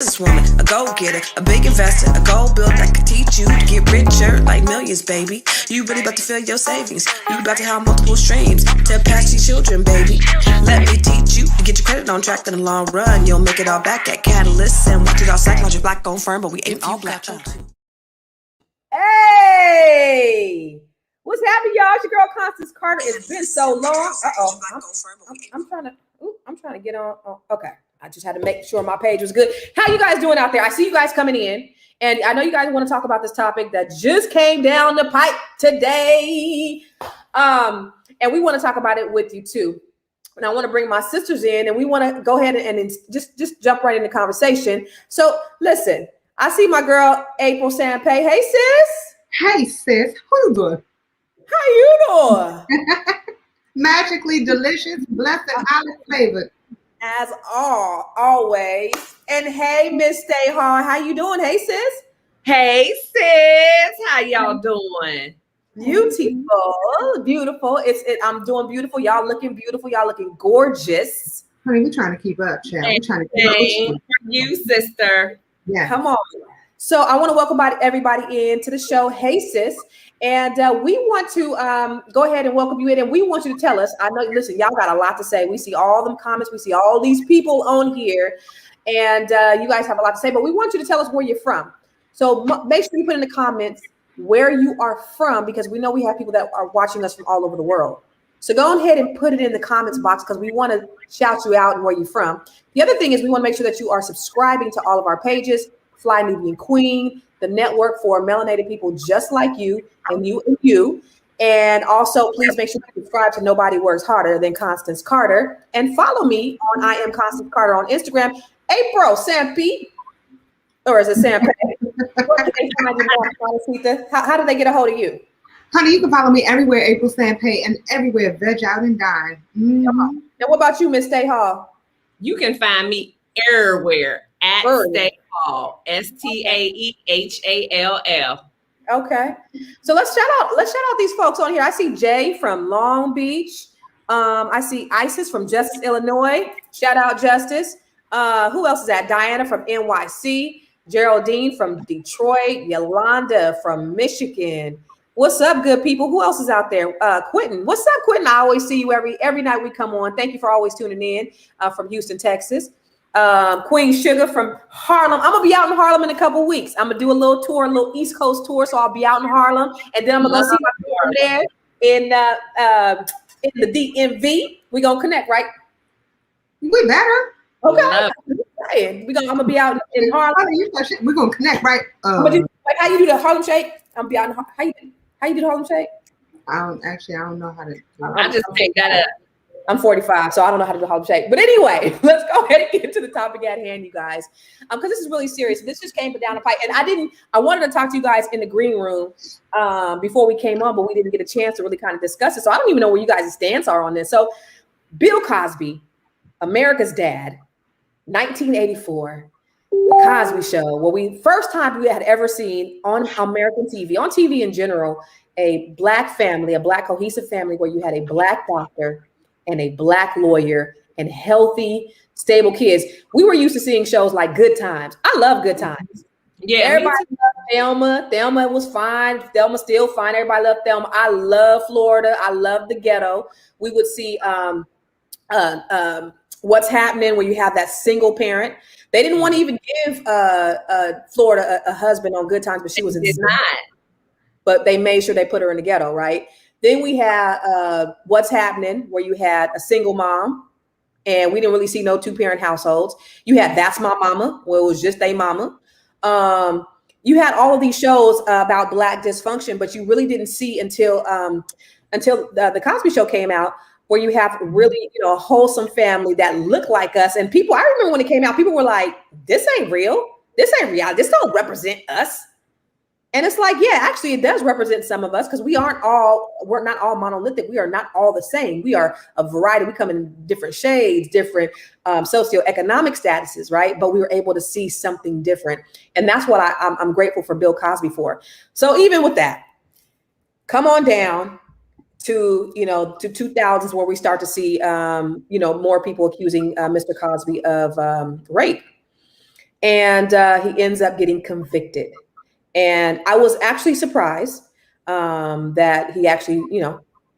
businesswoman, a go-getter, a big investor, a gold builder that could teach you to get richer like millions, baby. You really about to fill your savings. You about to have multiple streams to pass your children, baby. Let me teach you to get your credit on track in the long run. You'll make it all back at Catalyst and watch it all psychology black on firm, but we ain't all black. Hey, what's happening, y'all? It's your girl Constance Carter. It's been so long. I'm trying to get on. Okay. I just had to make sure my page was good. How you guys doing out there? I see you guys coming in, and I know you guys want to talk about this topic that just came down the pipe today. And we want to talk about it with you too. And I want to bring my sisters in, and we want to go ahead and just jump right into conversation. So listen, I see my girl April Sampe. Hey sis. Hey sis, how you doing? How you doing? Magically delicious, blessed, olive flavored. As always. And hey, Miss Stay Hard, how you doing? Hey, sis. Hey, sis. How y'all doing? Beautiful. I'm doing beautiful. Y'all looking beautiful. Y'all looking gorgeous. Honey, we're trying to keep up, child. We're trying to keep up with you, sister. Yeah. Come on. So I want to welcome everybody into the show. Hey, sis. And we want to go ahead and welcome you in, and we want you to tell us. I know, listen, y'all got a lot to say. We see all them comments. We see all these people on here, and you guys have a lot to say, but we want you to tell us where you're from. So make sure you put in the comments where you are from, because we know we have people that are watching us from all over the world. So go ahead and put it in the comments box, because we want to shout you out and where you're from. The other thing is we want to make sure that you are subscribing to all of our pages, Fly Nubian Queen, the network for melanated people just like you and you and you. And also, please make sure you subscribe to Nobody Works Harder Than Constance Carter. And follow me on I Am Constance Carter on Instagram. April Sampe, or is it Sampe? How do they get a hold of you? Honey, you can follow me everywhere, April Sampe, and everywhere, Veg Out and Dine. Mm-hmm. And what about you, Miss Stay Hall? You can find me everywhere at Stay Hall, STAEHALL. Okay, so let's shout out these folks on here. I see Jay from Long Beach. I see Isis from Justice, Illinois. Shout out Justice. Who else is that? Diana from NYC. Geraldine from Detroit. Yolanda from Michigan. What's up, good people? Who else is out there? Quentin. What's up, Quentin? I always see you every night we come on. Thank you for always tuning in from Houston, Texas. Queen Sugar from Harlem. I'm gonna be out in Harlem in a couple weeks. I'm gonna do a little tour, a little East Coast tour. So I'll be out in Harlem, and then I'm gonna go see my people there in the DMV. We gonna connect, right? We better. Okay. I'm gonna be out in Harlem. We're gonna connect, right? How you do the Harlem Shake? I'm gonna be out in how you do the Harlem Shake? I don't know how to. I just picked that up. I'm 45, so I don't know how to do Harlem Shake. But anyway, let's go ahead and get to the topic at hand, you guys, because this is really serious. This just came down the pipe, and I wanted to talk to you guys in the green room before we came on, but we didn't get a chance to really kind of discuss it. So I don't even know where you guys' stance are on this. So Bill Cosby, America's Dad, 1984, The Cosby Show, first time we had ever seen on American TV, on TV in general, a black family, a black cohesive family where you had a black doctor and a black lawyer and healthy, stable kids. We were used to seeing shows like Good Times. I love Good Times. Yeah, everybody loved Thelma. Thelma was fine. Thelma's still fine. Everybody loved Thelma. I love Florida. I love the ghetto. We would see What's Happening, where you have that single parent. They didn't want to even give Florida a husband on Good Times, but she was insane. But they made sure they put her in the ghetto, right? Then we had What's Happening, where you had a single mom, and we didn't really see no two-parent households. You had That's My Mama, where it was just a mama. You had all of these shows about black dysfunction, but you really didn't see until the Cosby Show came out, where you have really, a wholesome family that looked like us. And people, I remember when it came out, people were like, "This ain't real. This ain't reality. This don't represent us." And it's like, yeah, actually it does represent some of us, because we're not all monolithic. We are not all the same. We are a variety. We come in different shades, different socioeconomic statuses, right? But we were able to see something different. And that's what I'm grateful for Bill Cosby for. So even with that, come on down to 2000s, where we start to see, more people accusing Mr. Cosby of rape. and he ends up getting convicted. And I was actually surprised that he actually,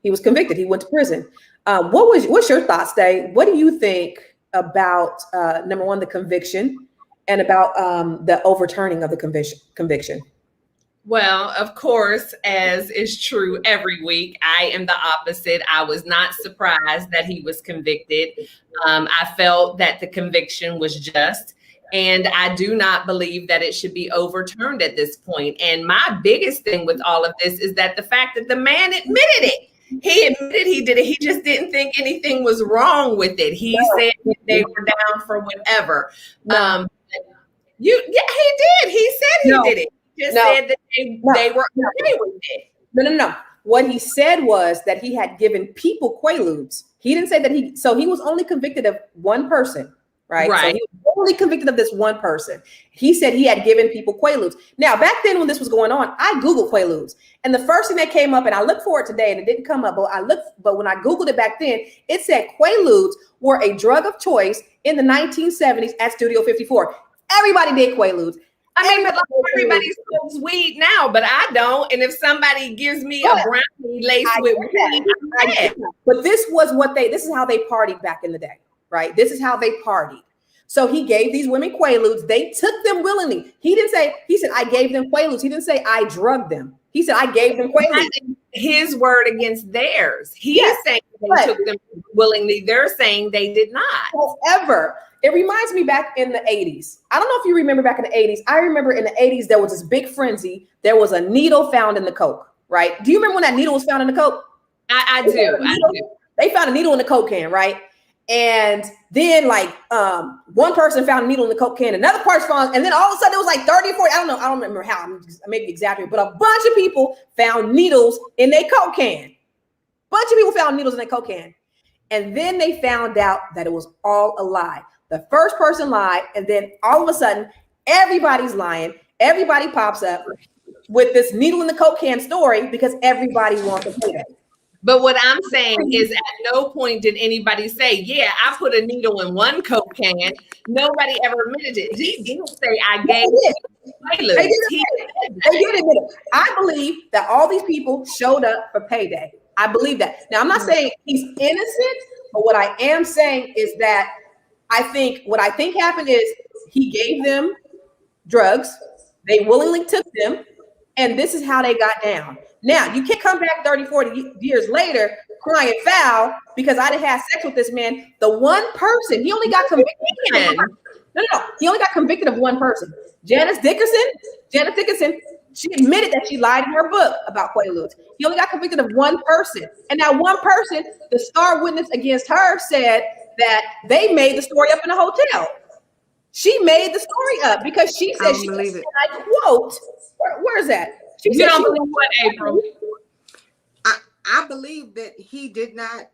he was convicted. He went to prison. What's your thoughts, Day? What do you think about number one, the conviction, and about the overturning of the conviction? Well, of course, as is true every week, I am the opposite. I was not surprised that he was convicted. I felt that the conviction was just, and I do not believe that it should be overturned at this point. And my biggest thing with all of this is that the fact that the man admitted it. He admitted he did it. He just didn't think anything was wrong with it. He said they were down for whatever. No. He did. He said he did it. Just said that they were okay with it. No. What he said was that he had given people Quaaludes. He didn't say that he was only convicted of one person, right? So he was only convicted of this one person. He said he had given people Quaaludes. Now, back then when this was going on, I Googled Quaaludes. And the first thing that came up, and I looked for it today and it didn't come up, but when I Googled it back then, it said Quaaludes were a drug of choice in the 1970s at Studio 54. Everybody did Quaaludes. I mean, but everybody smokes weed now, but I don't. And if somebody gives me a brownie laced with weed, but this is how they partied back in the day, right? This is how they partied. So he gave these women Quaaludes. They took them willingly. He said, I gave them Quaaludes. He didn't say I drugged them. He said, I gave them Quaaludes. His word against theirs. He is saying they took them willingly. They're saying they did not. However, it reminds me back in the 80s. I don't know if you remember back in the 80s. I remember in the 80s, there was this big frenzy. There was a needle found in the Coke, right? Do you remember when that needle was found in the Coke? I do. They found a needle in the Coke can, right? And then one person found a needle in the Coke can, another person found, and then all of a sudden it was like 30 or 40. I don't remember how, I may be exaggerating, but a bunch of people found needles in their Coke can. Bunch of people found needles in their Coke can. And then they found out that it was all a lie. The first person lied, and then all of a sudden, everybody's lying. Everybody pops up with this needle in the Coke can story because everybody wants to pay that. But what I'm saying is at no point did anybody say, yeah, I put a needle in one Coke can. Nobody ever admitted it. He didn't say I gave it. They did admit it. I believe that all these people showed up for payday. I believe that. Now, I'm not saying he's innocent, but what I am saying is that what I think happened is he gave them drugs. They willingly took them. And this is how they got down. Now, you can't come back 30, 40 years later crying foul because I done had sex with this man. The one person, he only got convicted. No. He only got convicted of one person. Janice Dickinson, she admitted that she lied in her book about Quaaludes. He only got convicted of one person. And that one person, the star witness against her, said that they made the story up in a hotel. She made the story up because she said, I quote, where is that? You don't believe what, April? I believe that he did not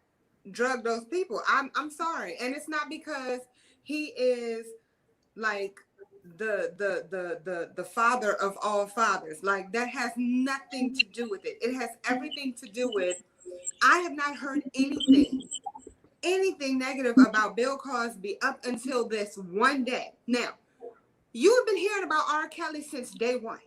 drug those people. I'm sorry. And it's not because he is like the father of all fathers. Like, that has nothing to do with it. It has everything to do with, I have not heard anything negative about Bill Cosby up until this one day. Now, you have been hearing about R. Kelly since day one.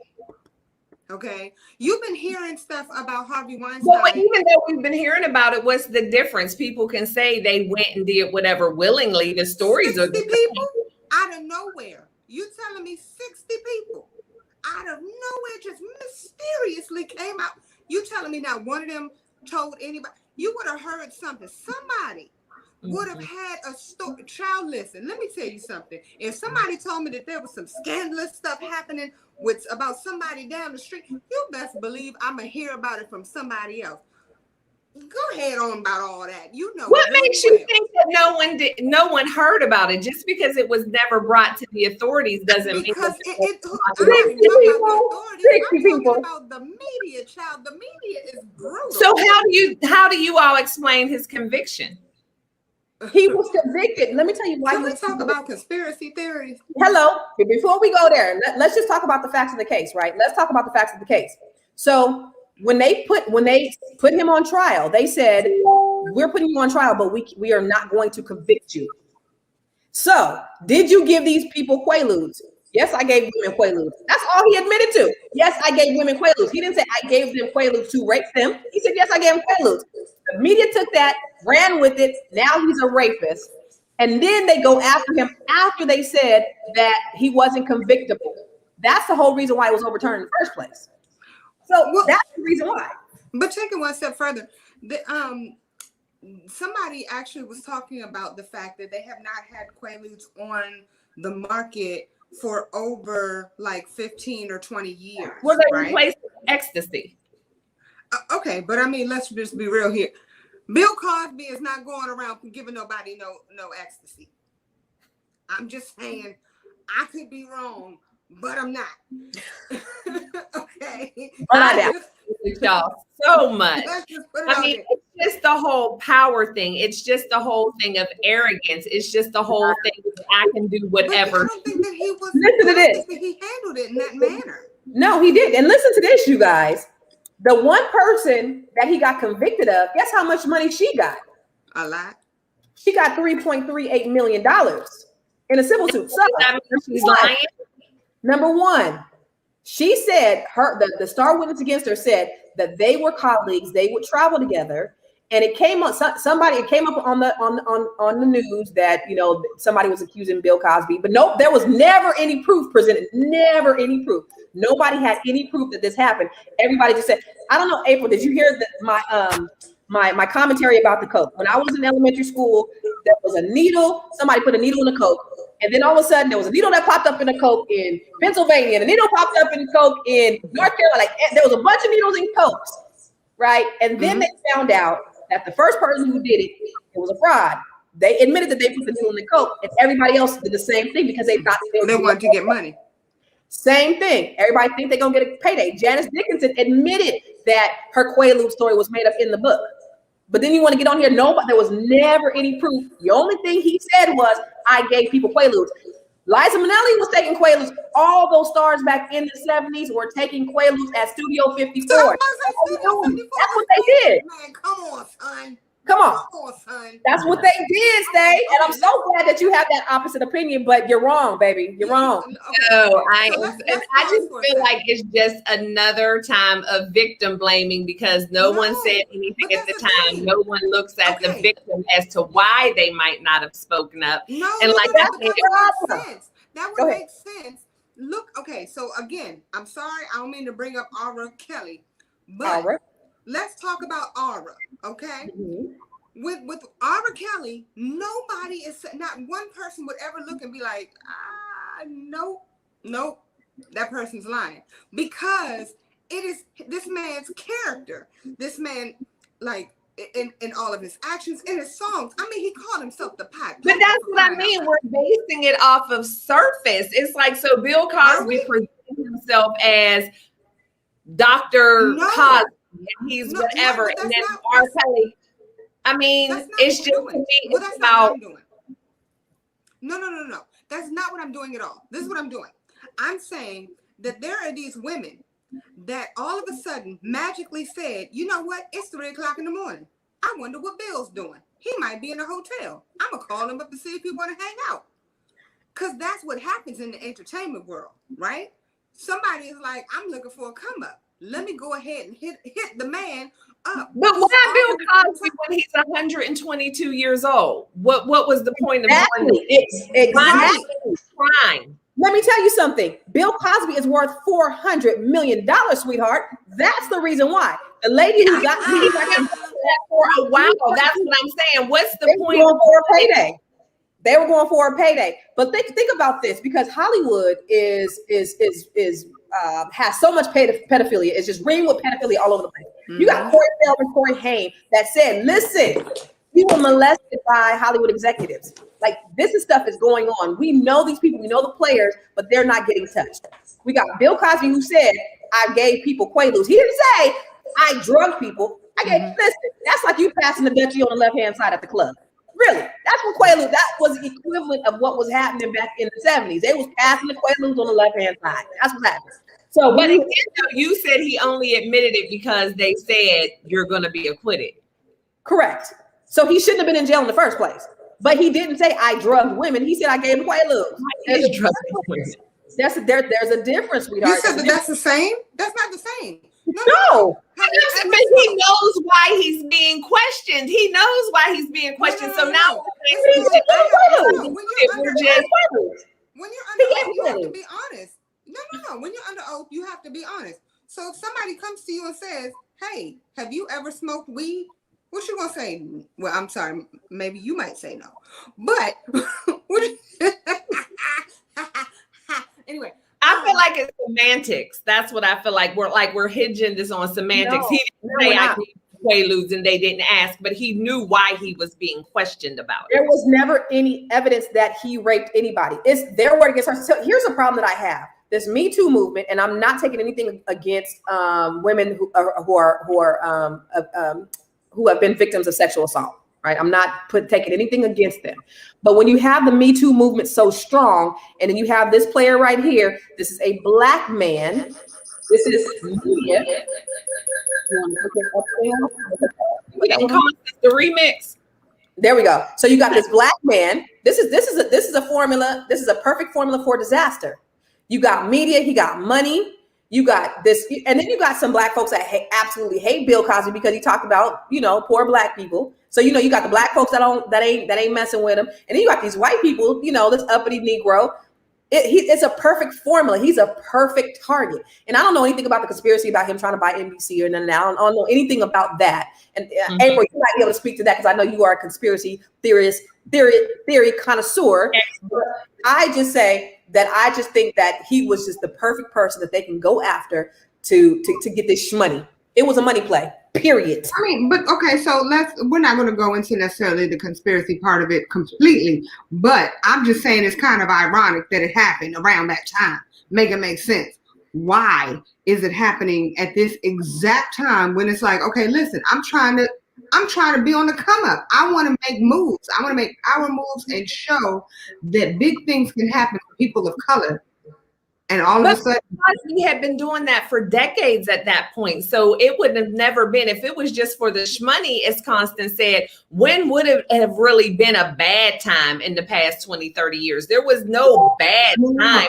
Okay, you've been hearing stuff about Harvey Weinstein. Well, even though we've been hearing about it, what's the difference? People can say they went and did whatever willingly. The stories 60 are the people out of nowhere. You telling me 60 people out of nowhere just mysteriously came out? You telling me not one of them told anybody? You would have heard something. Somebody would have had a story. Child, listen, let me tell you something. If somebody told me that there was some scandalous stuff happening about somebody down the street, you best believe I'm going to hear about it from somebody else. Go ahead on about all that. You know what makes you think that no one heard about it? Just because it was never brought to the authorities doesn't mean because I'm talking about the media, child. The media is brutal. So how do you all explain his conviction? He was convicted. Let me tell you why. Can we talk about conspiracy theories? Hello. Before we go there, let's just talk about the facts of the case, right? Let's talk about the facts of the case. So when they put him on trial, they said, we're putting you on trial, but we are not going to convict you. So did you give these people Quaaludes? Yes, I gave women Quaaludes. That's all he admitted to. Yes, I gave women Quaaludes. He didn't say I gave them Quaaludes to rape them. He said, yes, I gave them Quaaludes. The media took that, ran with it. Now he's a rapist. And then they go after him after they said that he wasn't convictable. That's the whole reason why it was overturned in the first place. So that's the reason why. But take it one step further. Somebody actually was talking about the fact that they have not had Quaaludes on the market for over like 15 or 20 years. Well, they replaced ecstasy. Okay, but I mean, let's just be real here. Bill Cosby is not going around giving nobody no ecstasy. I'm just saying, I could be wrong, but I'm not. Okay. I y'all so much. I mean, it's just the whole power thing. It's just the whole thing of arrogance. It's just the whole thing that I can do whatever. I don't think that he was. Listen to this. He handled it in that manner. No, he did. And listen to this, you guys. The one person that he got convicted of, guess how much money she got? A lot. She got $3.38 million in a civil suit. So, she's lying. Number one, she said the star witness against her said that they were colleagues, they would travel together, and it came up on the news that somebody was accusing Bill Cosby, but no, there was never any proof presented, never any proof. Nobody had any proof that this happened. Everybody just said, I don't know, April, did you hear my commentary about the Coke? When I was in elementary school, there was a needle, somebody put a needle in the Coke. And then all of a sudden, there was a needle that popped up in the Coke in Pennsylvania, and a needle popped up in Coke in North Carolina. Like, there was a bunch of needles in Cokes, right? And then they found out that the first person who did it was a fraud. They admitted that they put the needle in the Coke, and everybody else did the same thing because they thought they wanted to get money. Same thing. Everybody think they're gonna get a payday. Janice Dickinson admitted that her Quaalude story was made up in the book. But then you want to get on here? No, but there was never any proof. The only thing he said was, I gave people Quaaludes. Liza Minnelli was taking Quaaludes. All those stars back in the 70s were taking Quaaludes at Studio 54. That's what they did. Man, come on, son. Come on, son. That's what they did, Stay. And I'm so glad that you have that opposite opinion, but you're wrong, baby. You're wrong. No, I just feel like it's just another time of victim blaming because no one said anything at the time. No one looks at the victim as to why they might not have spoken up. No, and like that would make sense. That would make sense. Look, okay, so again, I'm sorry, I don't mean to bring up Aura Kelly, but let's talk about Aura, okay? Mm-hmm. With Aura Kelly, nobody is, not one person would ever look and be like, nope, that person's lying. Because it is this man's character. This man, like, in all of his actions, in his songs. I mean, he called himself the Pac. But that's what I mean. We're basing it off of surface. It's like, so Bill Cosby presented himself as Dr. Cosby, and he's whatever. And then R. Kelly. I mean, it's just to me, it's about. No. That's not what I'm doing at all. This is what I'm doing. I'm saying that there are these women that all of a sudden magically said, you know what? It's 3:00 in the morning. I wonder what Bill's doing. He might be in a hotel. I'm going to call him up to see if he want to hang out. Because that's what happens in the entertainment world, right? Somebody is like, I'm looking for a come up. Let me go ahead and hit the man up. But why Bill Cosby when he's 122 years old? What was the point of exactly crime? Let me tell you something. Bill Cosby is worth $400 million, sweetheart. That's the reason why. The lady who got me for a while. That's what I'm saying. What's the point? For a payday. They were going for a payday. But think about this, because Hollywood has so much pedophilia. It's just ringing with pedophilia all over the place. Mm-hmm. You got Corey Feldman, Corey Haim that said, listen, we were molested by Hollywood executives. Like, stuff is going on. We know these people, we know the players, but they're not getting touched. We got Bill Cosby who said, I gave people Quaaludes. He didn't say, I drugged people. I gave, listen, that's like you passing the Dutchie on the left-hand side at the club. Really, that's what Quaaludes, that was the equivalent of what was happening back in the 70s. They was passing the Quaaludes on the left-hand side. That's what happened. So, but again, you said he only admitted it because they said you're going to be acquitted. Correct. So he shouldn't have been in jail in the first place. But he didn't say I drugged women. He said I gave him Quaaludes. There's a difference, sweetheart. You said that's the same? That's not the same. No. But he knows why he's being questioned. He knows why he's being questioned. So now when you're under oath, you have to be honest. No. When you're under oath, you have to be honest. So if somebody comes to you and says, "Hey, have you ever smoked weed?" What you gonna say? Well, I'm sorry. Maybe you might say no, but anyway. I feel like it's semantics. That's what I feel like. We're hinging this on semantics. He didn't say I need Quaaludes and they didn't ask, but he knew why he was being questioned about it. There was never any evidence that he raped anybody. It's their word against her. So here's a problem that I have. This Me Too movement, and I'm not taking anything against women who have been victims of sexual assault. Right, I'm not taking anything against them, but when you have the Me Too movement so strong, and then you have this player right here, this is a black man. This is media. The remix. There we go. So you got this black man. This is a formula. This is a perfect formula for disaster. You got media. He got money. You got this, and then you got some black folks that absolutely hate Bill Cosby because he talked about, poor black people. So, you got the black folks that ain't messing with him. And then you got these white people, this uppity Negro. It's a perfect formula. He's a perfect target. And I don't know anything about the conspiracy about him trying to buy NBC or none of that. I don't know anything about that. And April, you might be able to speak to that because I know you are a conspiracy theory connoisseur. But I just think that he was just the perfect person that they can go after to get this money. It was a money play, period. I mean, but okay, so we're not going to go into necessarily the conspiracy part of it completely, but I'm just saying it's kind of ironic that it happened around that time. Make it make sense. Why is it happening at this exact time when it's like, okay, listen, I'm trying to be on the come up. I want to make moves. I want to make our moves and show that big things can happen for people of color. And all of a sudden, he had been doing that for decades at that point. So it would have never been, if it was just for the shmoney, as Constance said, when would it have really been a bad time in the past 20, 30 years? There was no bad time.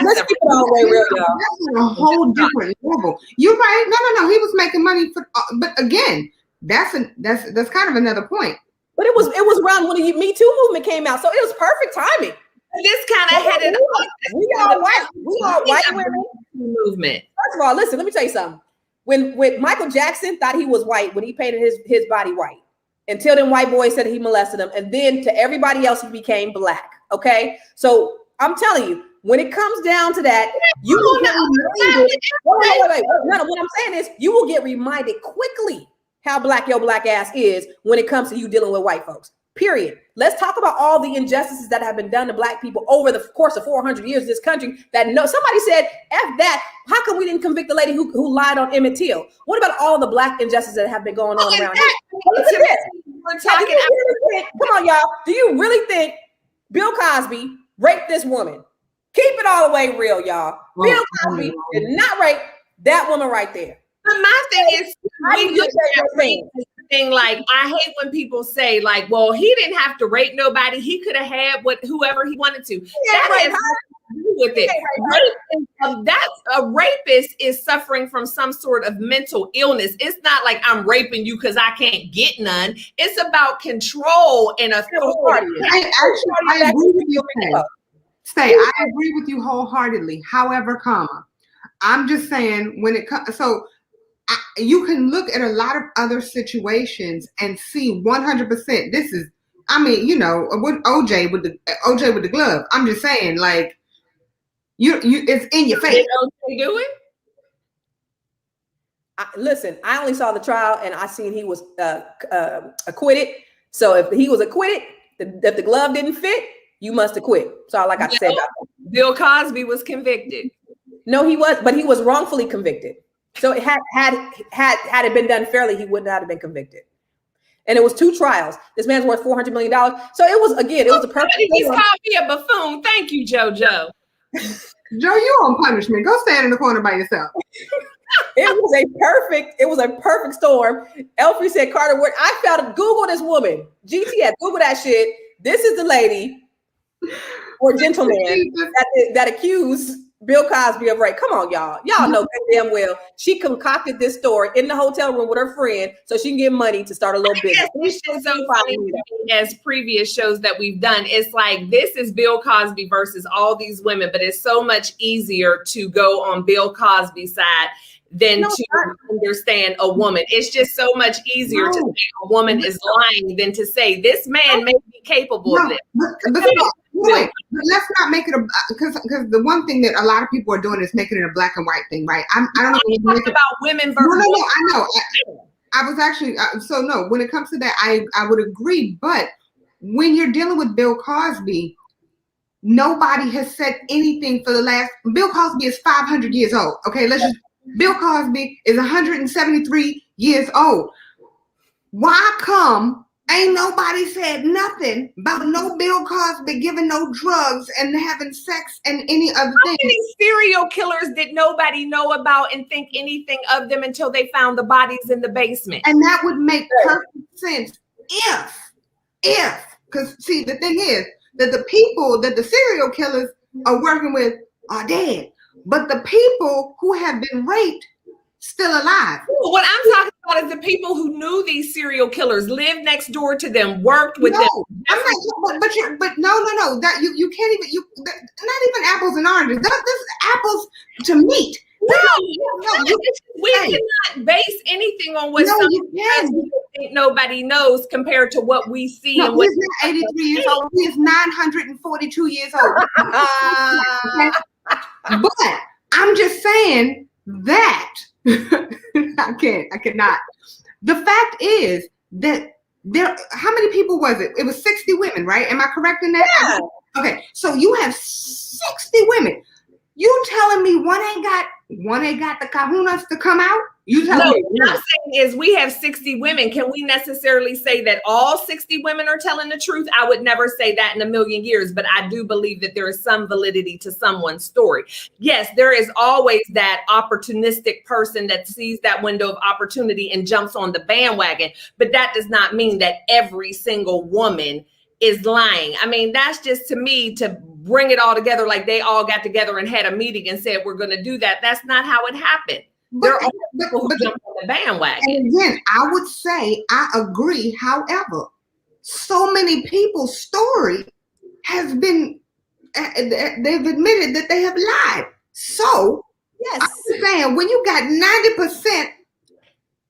Let's keep it all the way real, y'all. That's a whole different level. You're right. No. He was making money for, but again, that's kind of another point. But it was around when the Me Too movement came out, so it was perfect timing. This kind of headed up. We all white women movement. First of all, listen, let me tell you something. When Michael Jackson thought he was white when he painted his body white, until then white boys said he molested him, and then to everybody else he became black. Okay, so I'm telling you, when it comes down to that, you will get reminded. Wait. No, what I'm saying is, you will get reminded quickly how black your black ass is when it comes to you dealing with white folks. Period. Let's talk about all the injustices that have been done to black people over the course of 400 years in this country. Somebody said, F that. How come we didn't convict the lady who lied on Emmett Till? What about all the black injustices that have been going on around here? We're talking. Come on, y'all. Do you really think Bill Cosby raped this woman? Keep it all the way real, y'all. Bill Cosby did not rape that woman right there. But my thing is, like, I hate when people say, like, well, he didn't have to rape nobody. He could have had whoever he wanted to. That has nothing to do with it. That's a rapist is suffering from some sort of mental illness. It's not like I'm raping you because I can't get none. It's about control and authority. I agree with you. I agree with you wholeheartedly. However, I'm just saying when it comes, you can look at a lot of other situations and see 100%. This is, with OJ with the glove. I'm just saying, like, it's in your face. Did OJ do it? Listen, I only saw the trial and I seen he was acquitted. So if he was acquitted, if the glove didn't fit, you must acquit. So all I got to say about that. Bill Cosby was convicted. No, he was wrongfully convicted. So it had it been done fairly, he would not have been convicted. And it was 2 trials. This man's worth $400 million. So it was a perfect. He's called me a buffoon. Thank you, JoJo. Joe, you on punishment. Go stand in the corner by yourself. It was a perfect storm. Elfie said, Carter, I found Google this woman. GTS, Google that shit. This is the lady. or gentleman that accused Bill Cosby of rape. Come on, y'all. Y'all know damn well she concocted this story in the hotel room with her friend so she can get money to start a little business. It's just so funny as previous shows that we've done. It's like this is Bill Cosby versus all these women, but it's so much easier to go on Bill Cosby's side than to understand a woman. It's just so much easier to say a woman is lying than to say this man may be capable of this. But let's not make it because the one thing that a lot of people are doing is making it a black and white thing, right? I don't even talk about women versus. No, I know. I was actually so no. When it comes to that, I would agree. But when you're dealing with Bill Cosby, nobody has said anything for the last. Bill Cosby is 500 years old. Okay, Bill Cosby is 173 years old. Why come ain't nobody said nothing about no Bill Cosby giving no drugs and having sex and any other thing? How many serial killers did nobody know about and think anything of them until they found the bodies in the basement? And that would make perfect sense if, because see, the thing is that the people that the serial killers are working with are dead. But the people who have been raped still alive. What I'm talking about is the people who knew these serial killers, lived next door to them, worked with them. I'm not, but no. That you can't even not even apples and oranges. This is apples to meat. We cannot base anything on what think nobody knows compared to what we see. No, he's not 83 years old. He is 942 years old. But I'm just saying that I cannot. The fact is that how many people was it? It was 60 women, right? Am I correct in that? Yeah. Okay, so you have 60 women. You telling me one ain't got the kahunas to come out? You telling me? What I'm saying is we have 60 women. Can we necessarily say that all 60 women are telling the truth? I would never say that in a million years, but I do believe that there is some validity to someone's story. Yes, there is always that opportunistic person that sees that window of opportunity and jumps on the bandwagon, but that does not mean that every single woman is lying. I mean, that's just to me to bring it all together like they all got together and had a meeting and said, we're going to do that. That's not how it happened. There are people who jump on the bandwagon. And again, I would say I agree. However, so many people's story has been, they've admitted that they have lied. So, yes, I'm saying when you got 90%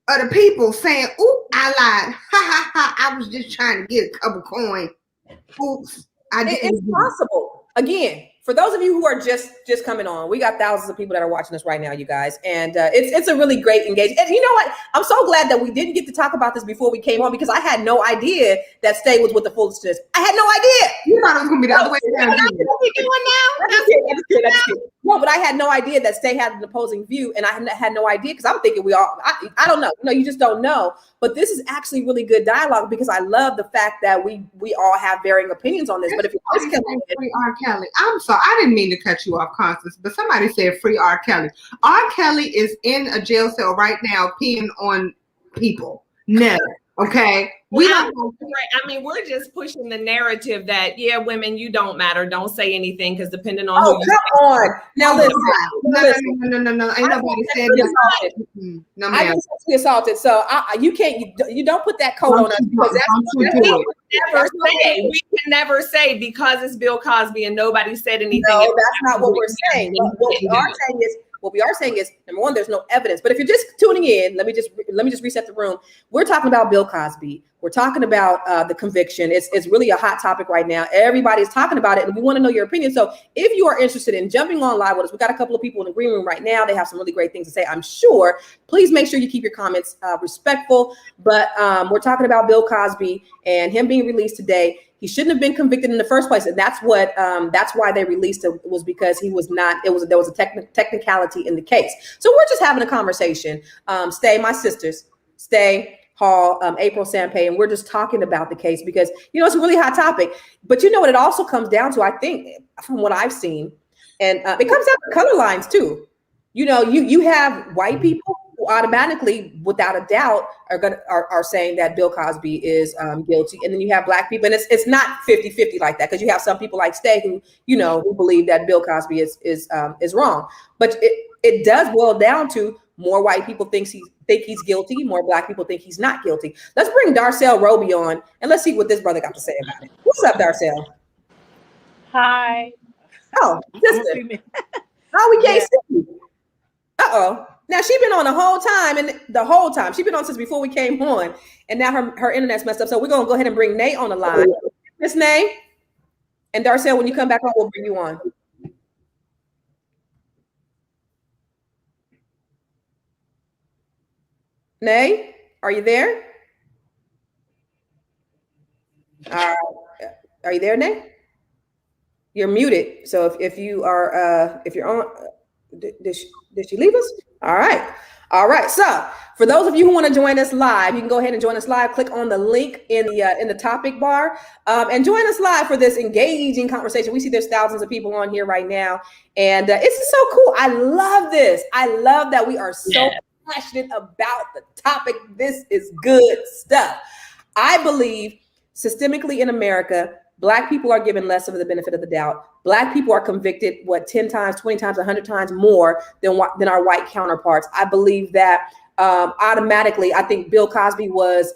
of the people saying, "Ooh, I lied. Ha ha ha! I was just trying to get a couple coins. Oops, I didn't." It's possible. Again, for those of you who are just coming on, we got thousands of people that are watching us right now, you guys, and it's a really great engagement. And you know what? I'm so glad that we didn't get to talk about this before we came on because I had no idea that Stay was with the foolishness. I had no idea. You thought it was going to be the other way around. What are we doing now? That's cute. No, but I had no idea that Stay had an opposing view, and I had no idea because I'm thinking I don't know. You know, you just don't know. But this is actually really good dialogue because I love the fact that we all have varying opinions on this. But if you're just free R. Kelly, I'm sorry, I didn't mean to cut you off, Constance, but somebody said free R. Kelly. R. Kelly is in a jail cell right now, peeing on people. No, okay. I mean, we're just pushing the narrative that women, you don't matter. Don't say anything because depending on who you come on. Now listen. No. Ain't nobody said that. No, I was sexually assaulted, so you don't put that coat on us because we can never say because it's Bill Cosby and nobody said anything. No, that's not what we're saying. What we are saying is number one, there's no evidence. But if you're just tuning in, let me just reset the room. We're talking about Bill Cosby. We're talking about the conviction. It's really a hot topic right now. Everybody's talking about it, and we want to know your opinion. So if you are interested in jumping on live with us, we got a couple of people in the green room right now. They have some really great things to say, I'm sure. Please make sure you keep your comments respectful. But we're talking about Bill Cosby and him being released today. He shouldn't have been convicted in the first place, and that's why they released him, was because he was not. There was a technicality in the case. So we're just having a conversation. Stay, my sisters, Stay, Hall, April, Sampay, and we're just talking about the case because it's a really hot topic. But you know what it also comes down to, I think, from what I've seen, and it comes down to color lines too. You have white people who automatically, without a doubt, are saying that Bill Cosby is guilty. And then you have black people, and it's not 50-50 like that, because you have some people like Stay who who believe that Bill Cosby is wrong. But it does boil down to more white people think he's guilty, more black people think he's not guilty. Let's bring Darcel Roby on and let's see what this brother got to say about it. What's up, Darcel? Hi. Oh, sister. Oh, we can't see you. Uh-oh. Now she's been on the whole time, and she's been on since before we came on, and now her internet's messed up. So we're gonna go ahead and bring Nate on the line. Miss Nate and Darcel, when you come back on, we'll bring you on. Nay, are you there? Are you there, Nay? You're muted. So if you are if you're on, did she leave us? All right. So for those of you who want to join us live, you can go ahead and join us live. Click on the link in the topic bar and join us live for this engaging conversation. We see there's thousands of people on here right now, and it's so cool. I love this. I love that we are so passionate about the topic. This is good stuff. I believe systemically in America, Black people are given less of the benefit of the doubt. Black people are convicted 10 times, 20 times, 100 times more than our white counterparts. I believe that automatically, I think Bill Cosby was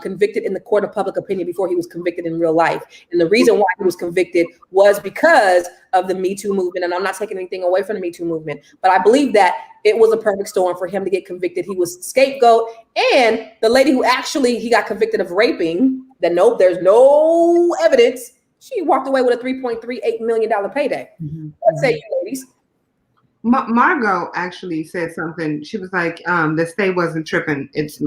convicted in the court of public opinion before he was convicted in real life. And the reason why he was convicted was because of the Me Too movement. And I'm not taking anything away from the Me Too movement, but I believe that it was a perfect storm for him to get convicted. He was scapegoat. And the lady who actually he got convicted of raping, there's no evidence, she walked away with a $3.38 million payday. Let's say you ladies. Margot actually said something. She was like, the state wasn't tripping. It's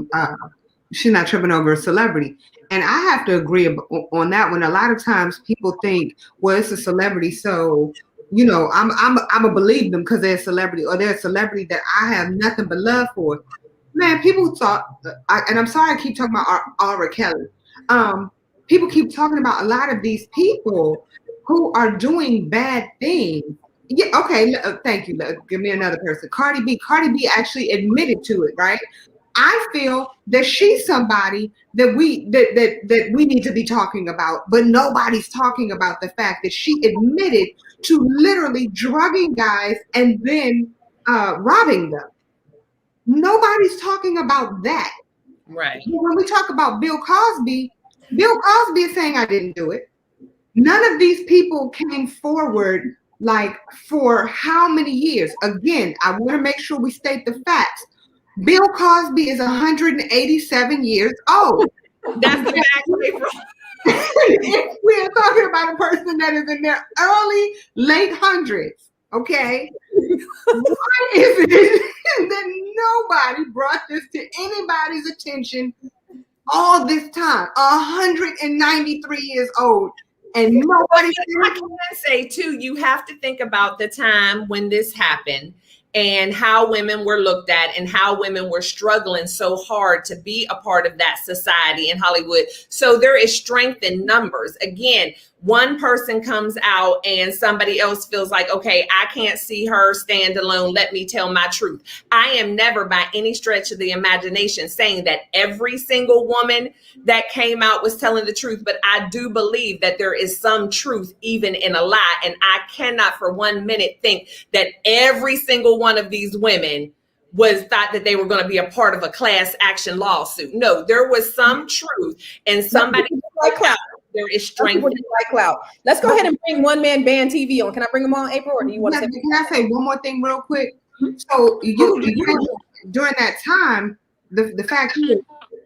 she's not tripping over a celebrity. And I have to agree on that one. A lot of times people think, well, it's a celebrity, so I'm gonna believe them because they're a celebrity, or they're a celebrity that I have nothing but love for. Man, people thought, and I'm sorry I keep talking about R. Kelly. People keep talking about a lot of these people who are doing bad things. Yeah, okay, thank you. Give me another person. Cardi B. Cardi B actually admitted to it, right? I feel that she's somebody that we need to be talking about, but nobody's talking about the fact that she admitted to literally drugging guys and then robbing them. Nobody's talking about that. Right. When we talk about Bill Cosby is saying I didn't do it. None of these people came forward for how many years? Again, I want to make sure we state the facts. Bill Cosby is 187 years old. That's the fact. We are talking about a person that is in their late hundreds. Okay. Why is it that nobody brought this to anybody's attention all this time? 193 years old. And nobody. I can say too, you have to think about the time when this happened and how women were looked at and how women were struggling so hard to be a part of that society in Hollywood. So there is strength in numbers. Again, one person comes out and somebody else feels like, okay, I can't see her stand alone. Let me tell my truth. I am never by any stretch of the imagination saying that every single woman that came out was telling the truth, but I do believe that there is some truth even in a lie. And I cannot for 1 minute think that every single one of these women thought that they were going to be a part of a class action lawsuit. No, there was some truth and somebody there is strength. Let's go ahead and bring One Man Band TV on. Can I bring them on, April, or do you want to say? Can I say one more thing real quick? So you during that time, the fact is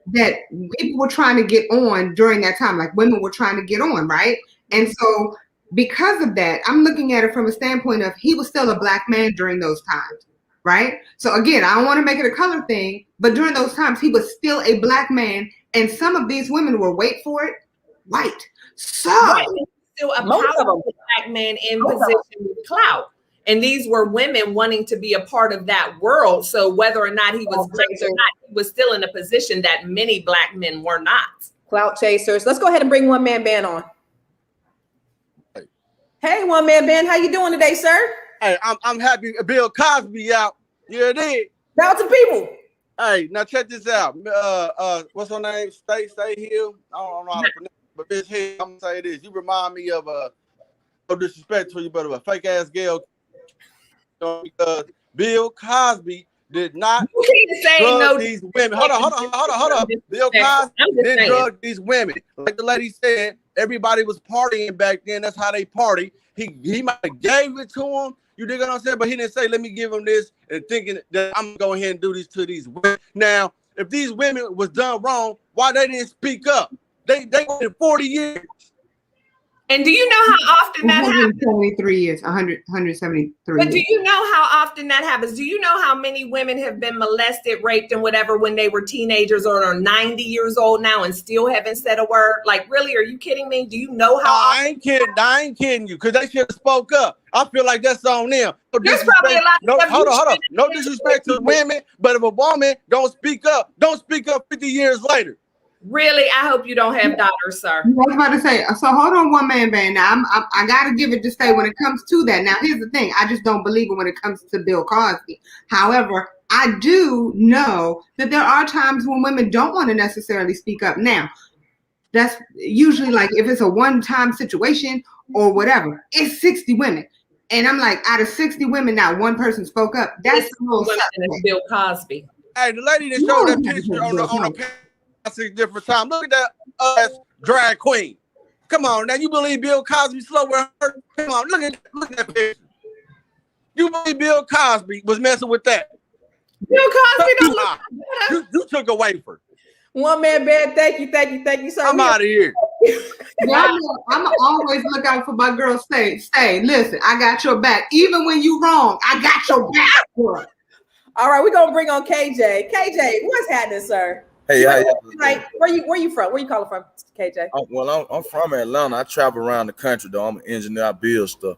that people were trying to get on during that time, like women were trying to get on, right? And so because of that, I'm looking at it from a standpoint of he was still a Black man during those times, right? So again, I don't want to make it a color thing, but during those times, he was still a Black man, and some of these women were, wait for it, white. So still a powerful Black man in position with clout. And these were women wanting to be a part of that world. So whether or not he was Black or not, he was still in a position that many Black men were not. Clout chasers. Let's go ahead and bring One Man Band on. Hey, One Man Band, how you doing today, sir? Hey, I'm happy Bill Cosby out. Yeah, it is. Shout out to people. Hey, now check this out. What's her name? Stay Hill. I don't know how to pronounce it, but Miss Hill, I'm gonna say this. You remind me of no disrespect to you, but of a fake ass girl. Because Bill Cosby did not drug these women. Hold on. Bill Cosby didn't drug these women. Like the lady said, everybody was partying back then. That's how they party. He might have gave it to him. You dig what I'm saying? But he didn't say, let me give him this and thinking that I'm going to go ahead and do this to these women. Now, if these women was done wrong, why they didn't speak up? They waited 40 years. And do you know how often that happens? 173 years, 173 But do you know how often that happens? Do you know how many women have been molested, raped, and whatever when they were teenagers or are 90 years old now and still haven't said a word? Like, really, are you kidding me? Do you know how I ain't kidding you, because they should have spoke up. I feel like that's on them. There's probably a lot of hold on. No disrespect to women, but if a woman don't speak up 50 years later. Really, I hope you don't have daughters, sir. I was about to say, so hold on one man band. Now, I got to give it to say when it comes to that. Now, here's the thing. I just don't believe it when it comes to Bill Cosby. However, I do know that there are times when women don't want to necessarily speak up. Now, that's usually like if it's a one-time situation or whatever. It's 60 women. And I'm like, out of 60 women, not one person spoke up. That's a little women. Bill Cosby. Hey, the lady that showed that picture on the 6 different times. Look at that drag queen. Come on, now you believe Bill Cosby slow with her? Come on, look at that picture. You believe Bill Cosby was messing with that? Bill Cosby don't look better. You took a wafer. One man band. Thank you, sir. I'm out of here. I'm always look out for my girl. Stay. Listen, I got your back. Even when you wrong, I got your back. Girl. All right, we're gonna bring on KJ. KJ, what's happening, sir? Hey, how you? Like, where you from? Where you calling from, KJ? Well, I'm from Atlanta. I travel around the country though. I'm an engineer. I build stuff.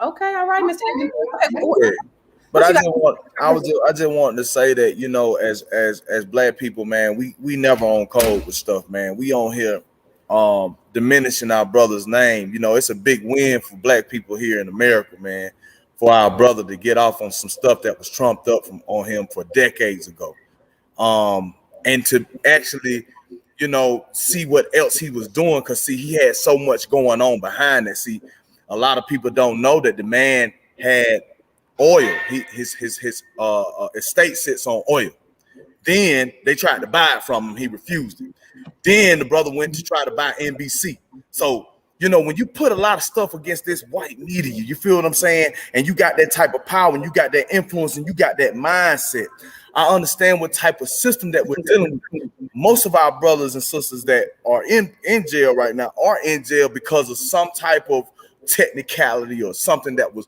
Okay, all right, Mr. Yeah. But I just wanted to say that, you know, as black people, man, we never on code with stuff, man. We on here diminishing our brother's name. You know, it's a big win for black people here in America, man, for our brother to get off on some stuff that was trumped up on him for decades ago. And to actually, you know, see what else he was doing, because see, he had so much going on behind that. See, a lot of people don't know that the man had oil. His estate sits on oil. Then they tried to buy it from him. He refused it. Then the brother went to try to buy NBC. So, you know, when you put a lot of stuff against this white media, you feel what I'm saying? And you got that type of power and you got that influence and you got that mindset. I understand what type of system that we're dealing with. Most of our brothers and sisters that are in jail right now are in jail because of some type of technicality or something that was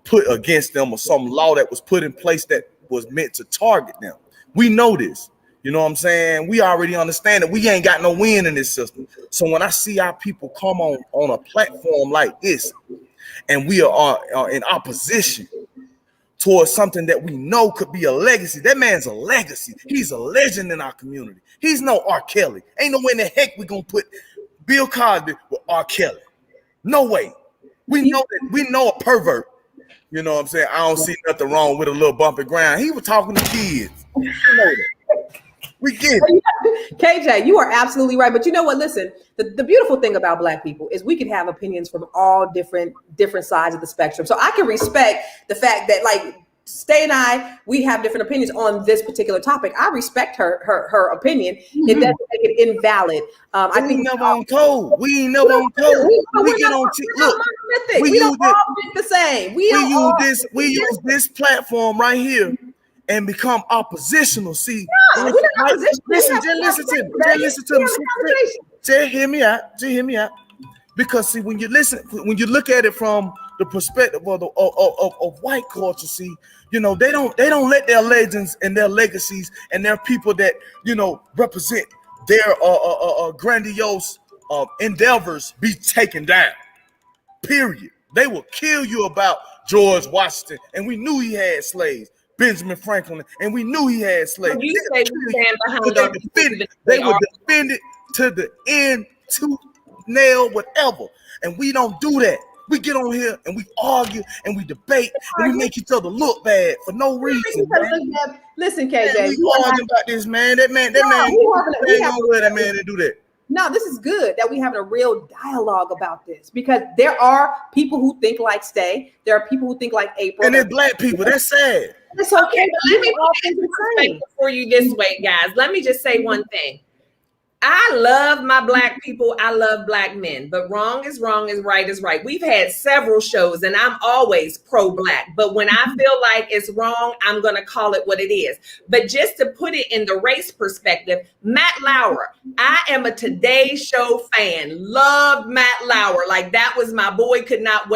put against them, or some law that was put in place that was meant to target them. We know this. You know what I'm saying? We already understand that we ain't got no win in this system. So when I see our people come on a platform like this, and we are in opposition towards something that we know could be a legacy. That man's a legacy. He's a legend in our community. He's no R. Kelly. Ain't no way in the heck we're going to put Bill Cosby with R. Kelly. No way. We know a pervert. You know what I'm saying? I don't see nothing wrong with a little bumpy ground. He was talking to kids. You know that. We get it. KJ, you are absolutely right. But you know what? Listen, the beautiful thing about Black people is we can have opinions from all different sides of the spectrum. So I can respect the fact that, like, Stay and I, we have different opinions on this particular topic. I respect her opinion. Mm-hmm. It doesn't make it invalid. I think never on code. We ain't never on code. We get on. Look, we don't all think the same. We use this platform right here and become oppositional. See, no, we're not opposition. Listen to me. Just hear me out. Because see, when you look at it from the perspective of white culture, see, you know, they don't let their legends and their legacies and their people that, you know, represent their grandiose endeavors be taken down. Period. They will kill you about George Washington, and we knew he had slaves. Benjamin Franklin, and we knew he had slaves. You say you stand behind they would defend it to the end, tooth, nail, whatever. And we don't do that. We get on here and we argue and we debate and we make each other look bad for no reason, man. Listen, KJ, Man, we arguing about this, man. That man, where that man to do that. No, this is good that we having a real dialogue about this, because there are people who think like Stay. There are people who think like April. And they're black people. That's sad. It's okay. But let me put for you this way, guys. Let me just say one thing. I love my black people. I love black men, but wrong is right is right. We've had several shows and I'm always pro-black, but when I feel like it's wrong, I'm going to call it what it is. But just to put it in the race perspective, Matt Lauer, I am a Today Show fan. Loved Matt Lauer. Like, that was my boy. Could not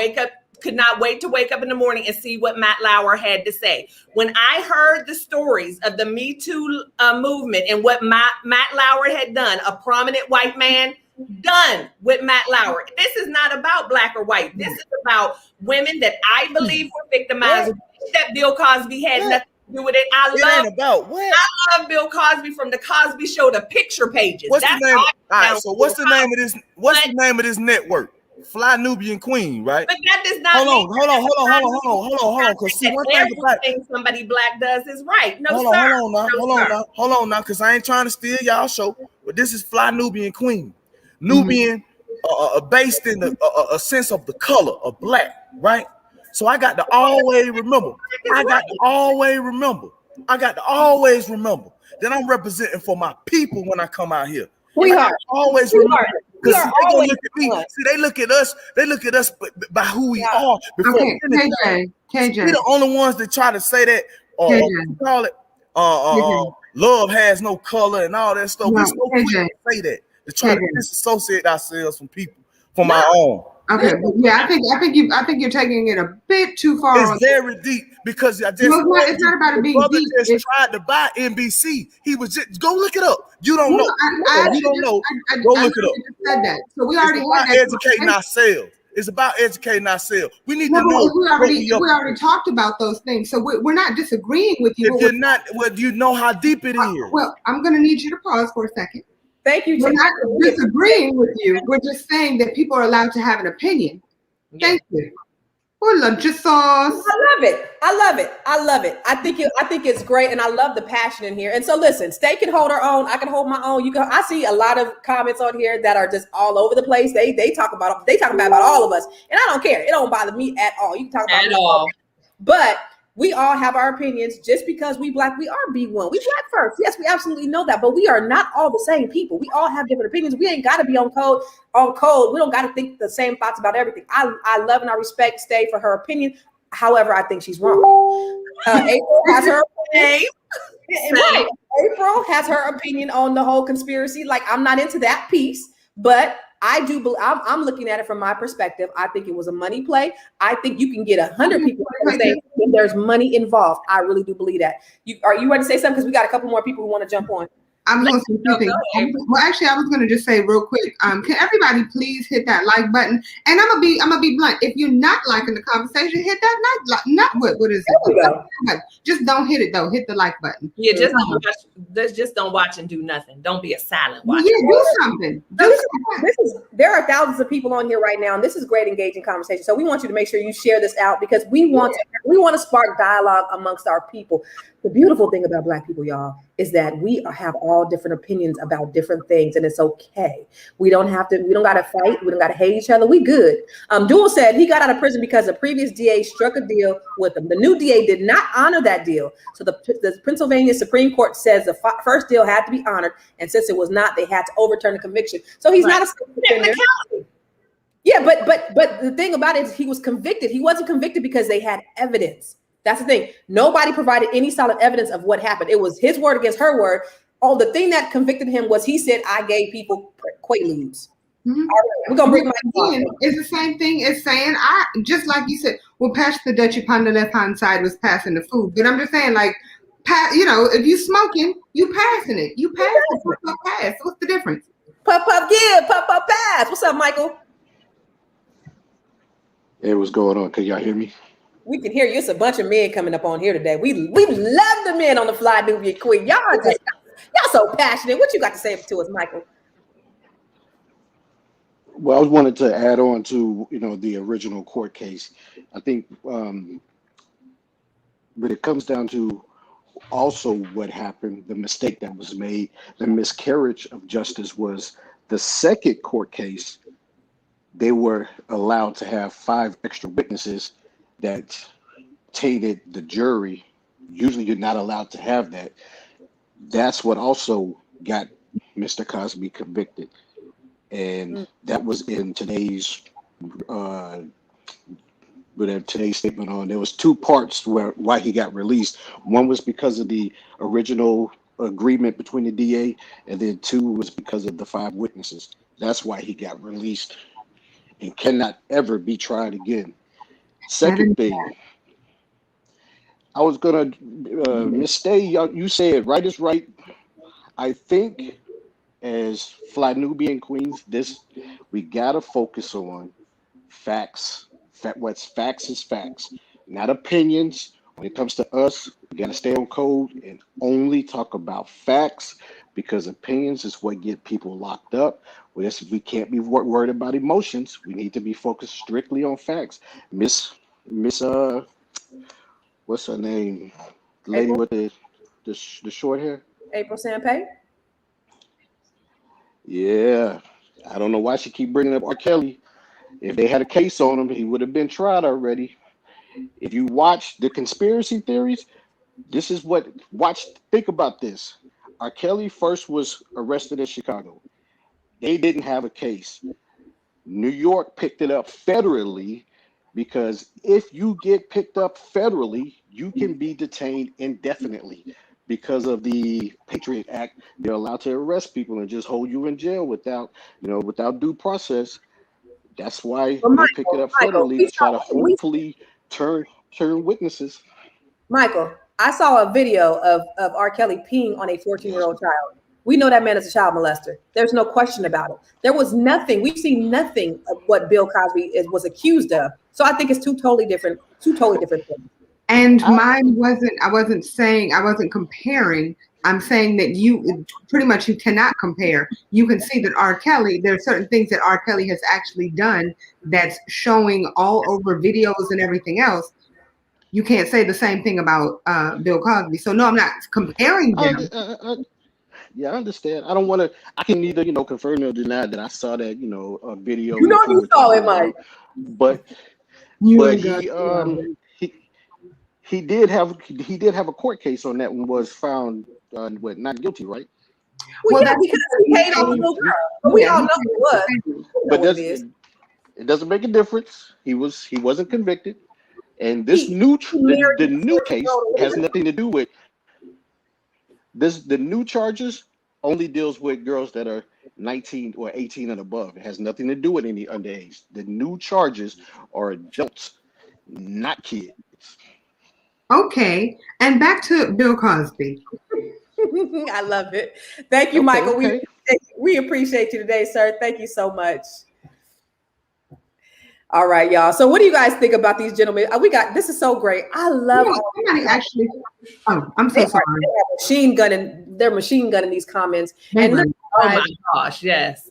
wait to wake up in the morning and see what Matt Lauer had to say. When I heard the stories of the Me Too movement and what Matt Lauer had done, a prominent white man, done with Matt Lauer. This is not about black or white. This is about women that I believe were victimized. That Bill Cosby had nothing to do with it. I love Bill Cosby from the Cosby Show, the picture pages. What's the name? All right, so what's the name of this? What's the name of this network? Fly Nubian Queen, right? But that does not hold on. Because see, one thing about somebody black does is right. No, hold on now, because I ain't trying to steal y'all show, but this is Fly Nubian Queen. Nubian, based in a sense of the color of black, right? So I got to always remember. I got to always remember that I'm representing for my people when I come out here. We are always remember. Because they look at me. See, they look at us. They look at us by who we are. Before KJ. We're the only ones that try to say that. Call it. Love has no color and all that stuff. We're so quick to say that, to try to disassociate ourselves from people, from our own. Okay, but yeah, I think you're taking it a bit too far. It's very deep, because I just it's not about it being deep. Just tried to buy NBC. He was just go look it up. You don't know. You don't know. Go look it up. Said that. So we already had that. Educating ourselves. It's about educating ourselves. We need to know. We already talked about those things, so we're not disagreeing with you. If you're not, well, you know how deep it is. Well, I'm going to need you to pause for a second. Thank you. We're not disagreeing with you. We're just saying that people are allowed to have an opinion. Thank you. Oh, lunch sauce. I love it. I think it's great, and I love the passion in here. And so, listen, Stay can hold her own. I can hold my own. I see a lot of comments on here that are just all over the place. They talk about all of us, and I don't care. It don't bother me at all. You can talk about at all, but we all have our opinions. Just because we black, we are B1. We black first. Yes, we absolutely know that. But we are not all the same people. We all have different opinions. We ain't got to be on code. We don't got to think the same thoughts about everything. I love and I respect Stay for her opinion. However, I think she's wrong. April has her opinion. Right. April has her opinion on the whole conspiracy. Like, I'm not into that piece, but I do. I'm looking at it from my perspective. I think it was a money play. I think you can get 100 people saying there's money involved. I really do believe that. Are you ready to say something? Because we got a couple more people who want to jump on. I'm going to say two things. Well, actually, I was going to just say real quick. Can everybody please hit that like button? And I'm gonna be blunt. If you're not liking the conversation, hit that what is it? Just don't hit it though. Hit the like button. Yeah, just don't watch and do nothing. Don't be a silent watcher. Yeah, do something. There are thousands of people on here right now, and this is great, engaging conversation. So we want you to make sure you share this out, because we want to spark dialogue amongst our people. The beautiful thing about Black people, y'all, is that we have all different opinions about different things, and it's okay. We don't got to fight. We don't got to hate each other. We good. Dual said he got out of prison because the previous DA struck a deal with him. The new DA did not honor that deal. So the Pennsylvania Supreme Court says the first deal had to be honored, and since it was not, they had to overturn the conviction. So he's not a offender. Yeah, but the thing about it is he was convicted. He wasn't convicted because they had evidence. That's the thing. Nobody provided any solid evidence of what happened. It was his word against her word. Oh, the thing that convicted him was he said, I gave people quaaludes. Mm-hmm. We're going to bring my It's the same thing as saying, just like you said, well, pass the Dutchie on the left-hand side was passing the food. But I'm just saying, like, if you smoking, you passing it. You pass it. Pass. What's the difference? Puff, give, puff, pass. What's up, Michael? Hey, what's going on? Can y'all hear me? We can hear you. It's a bunch of men coming up on here today. We love the men on the Fly Nubian Queen. Y'all so passionate. What you got to say to us, Michael? Well, I wanted to add on to the original court case. I think, but it comes down to also what happened, the mistake that was made, the miscarriage of justice was the second court case. They were allowed to have 5 extra witnesses that tainted the jury. Usually, you're not allowed to have that. That's what also got Mr. Cosby convicted, and that was in today's uh, with today's statement on. There was 2 parts why he got released. One was because of the original agreement between the DA, and then 2 was because of the 5 witnesses. That's why he got released and cannot ever be tried again. Second thing, I was gonna Miss Stay, you said right is right. I think as Fly Nubian Queens, we gotta focus on facts. What's facts is facts, not opinions. When it comes to us, we gotta stay on code and only talk about facts, because opinions is what get people locked up. We can't be worried about emotions. We need to be focused strictly on facts. Miss what's her name? The lady April? with the short hair. April Sampe? Yeah, I don't know why she keep bringing up R. Kelly. If they had a case on him, he would have been tried already. If you watch the conspiracy theories, think about this. R. Kelly first was arrested in Chicago. They didn't have a case. New York picked it up federally, because if you get picked up federally, you can be detained indefinitely. Because of the Patriot Act, they're allowed to arrest people and just hold you in jail without due process. That's why Well, they pick it up federally to try to hopefully turn witnesses. Michael, I saw a video of R. Kelly peeing on a 14-year-old child. We know that man is a child molester. There's no question about it. There was nothing. We've seen nothing of what Bill Cosby was accused of. So I think it's two totally different things. And mine wasn't, I wasn't comparing. I'm saying that you cannot compare. You can see that R. Kelly, there are certain things that R. Kelly has actually done that's showing all over videos and everything else. You can't say the same thing about Bill Cosby. So no, I'm not comparing them. Yeah, I understand. I can neither, confirm nor deny that I saw that, a video. You saw it, Mike. But he did have a court case on that one, was found not guilty, right? Well, yeah, because he paid off the little girl. But we all know it was. But it doesn't make a difference. He wasn't convicted. And this the new case has nothing to do with this. The new charges only deals with girls that are 19 or 18 and above. It has nothing to do with any underage. The new charges are adults, not kids. Okay, and back to Bill Cosby. I love it. Thank you, Michael. Okay. We appreciate you today, sir. Thank you so much. All right, y'all. So what do you guys think about these gentlemen? This is so great. I love somebody actually. Oh, I'm so sorry. They're machine gunning these comments. And look, oh my gosh, yes.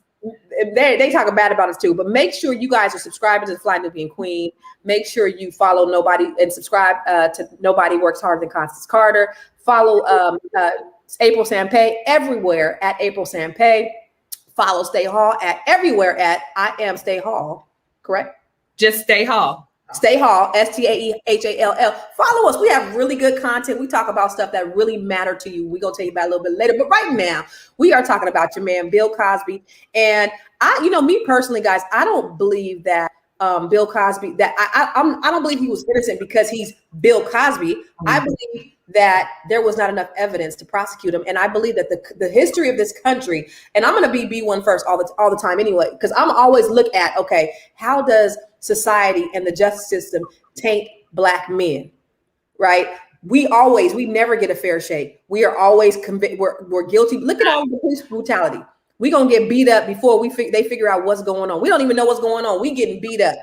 They talk bad about us too, but make sure you guys are subscribing to the Fly Nubian Queen. Make sure you follow Nobody and subscribe to Nobody Works Harder Than Constance Carter. Follow April Sampe everywhere at April Sampe. Follow Stay Hall everywhere at I Am Stay Hall. Correct? Just Stay Hall. Stay Hall, STAEHALL. Follow us. We have really good content. We talk about stuff that really matter to you. We're going to tell you about it a little bit later. But right now, we are talking about your man, Bill Cosby. And me personally, guys, I don't believe that Bill Cosby, I don't believe he was innocent because he's Bill Cosby. I believe that there was not enough evidence to prosecute him. And I believe that the history of this country, and I'm going to be one first all the time anyway, because I'm always look at, okay, how does society and the justice system taint Black men, right? We never get a fair shake. We are always convicted. We're guilty. Look at all the police brutality. We're going to get beat up before they figure out what's going on. We don't even know what's going on. We getting beat up.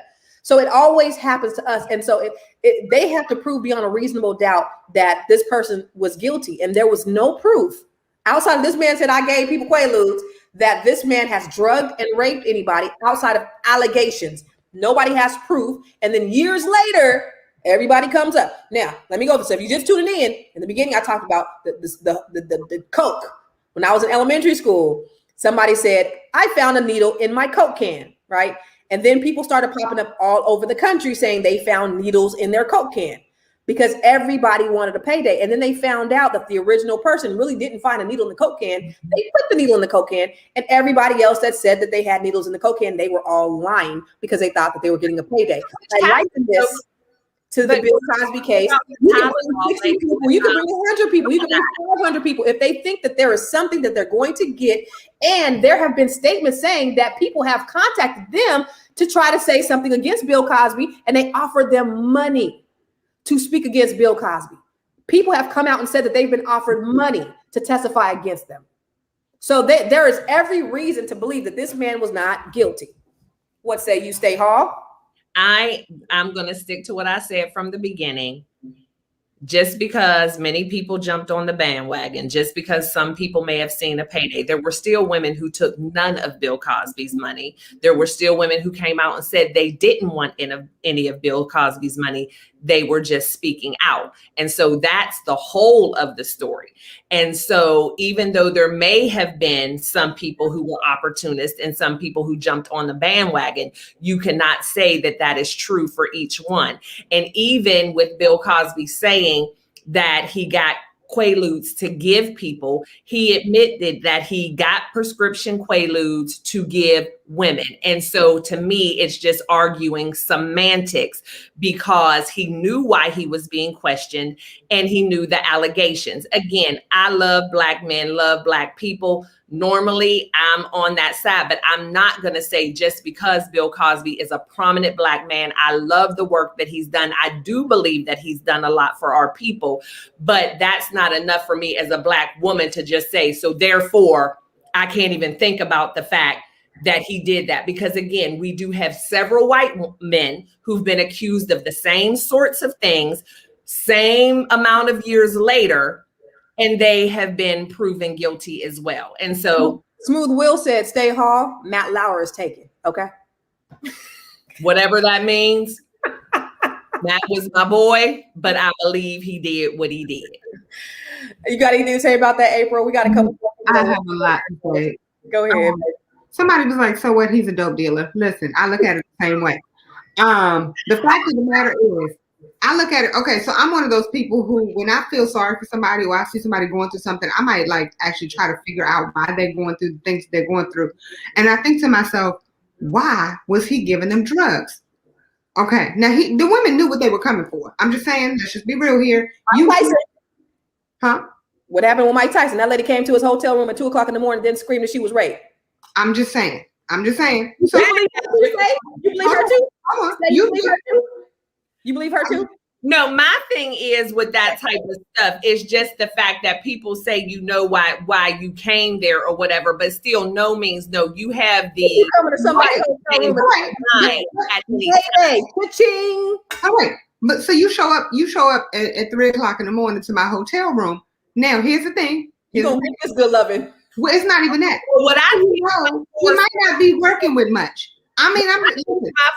So it always happens to us. And so they have to prove beyond a reasonable doubt that this person was guilty. And there was no proof outside of this man said, I gave people Quaaludes. that this man has drugged and raped anybody outside of allegations. Nobody has proof. And then years later, everybody comes up. Now, let me go over this. If you just tuning in the beginning, I talked about the Coke. When I was in elementary school, somebody said, I found a needle in my Coke can, right? And then people started popping up all over the country saying they found needles in their Coke can because everybody wanted a payday. And then they found out that the original person really didn't find a needle in the Coke can. They put the needle in the Coke can, and everybody else that said that they had needles in the Coke can, they were all lying because they thought that they were getting a payday. I liken this to the Bill Cosby case. You can bring 60 people, you can bring 100 people, you can bring 500 people. If they think that there is something that they're going to get, and there have been statements saying that people have contacted them to try to say something against Bill Cosby, and they offered them money to speak against Bill Cosby. People have come out and said that they've been offered money to testify against them. So there is every reason to believe that this man was not guilty. What say you, State Hall? I'm going to stick to what I said from the beginning. Just because many people jumped on the bandwagon, just because some people may have seen a payday, there were still women who took none of Bill Cosby's money. There were still women who came out and said they didn't want any of Bill Cosby's money. They were just speaking out. And so that's the whole of the story. And so even though there may have been some people who were opportunists and some people who jumped on the bandwagon, you cannot say that that is true for each one. And even with Bill Cosby saying that he got Quaaludes to give people, he admitted that he got prescription Quaaludes to give women. And so to me, it's just arguing semantics because he knew why he was being questioned and he knew the allegations. Again, I love Black men, love Black people. Normally, I'm on that side, but I'm not going to say just because Bill Cosby is a prominent Black man, I love the work that he's done. I do believe that he's done a lot for our people, but that's not enough for me as a Black woman to just say, so therefore, I can't even think about the fact that he did that. Because again, we do have several white men who've been accused of the same sorts of things, same amount of years later, and they have been proven guilty as well. And so Smooth Will said, Stay Hall, Matt Lauer is taken. Okay. Whatever that means. Matt was my boy, but I believe he did what he did. You got anything to say about that, April? We got a couple. I have a lot to say. Go ahead. Somebody was like, so what? He's a dope dealer. Listen, I look at it the same way. The fact of the matter is, I look at it, okay, so I'm one of those people who, when I feel sorry for somebody or I see somebody going through something, I might like actually try to figure out why they're going through the things they're going through. And I think to myself, why was he giving them drugs? Okay, now the women knew what they were coming for. I'm just saying, let's just be real here. Huh? What happened with Mike Tyson? That lady came to his hotel room at 2:00 in the morning, then screamed that she was raped. I'm just saying. So you believe her too? You believe her too? No, my thing is with that type of stuff is just the fact that people say you know why you came there or whatever, but still no means no. You have the coming to somebody's hotel room all right. But so you show up at 3:00 in the morning to my hotel room. Now here's the thing. You gonna get this good loving. Well, it's not even that. Well, what I know, he might not be working with much. I mean, I'm my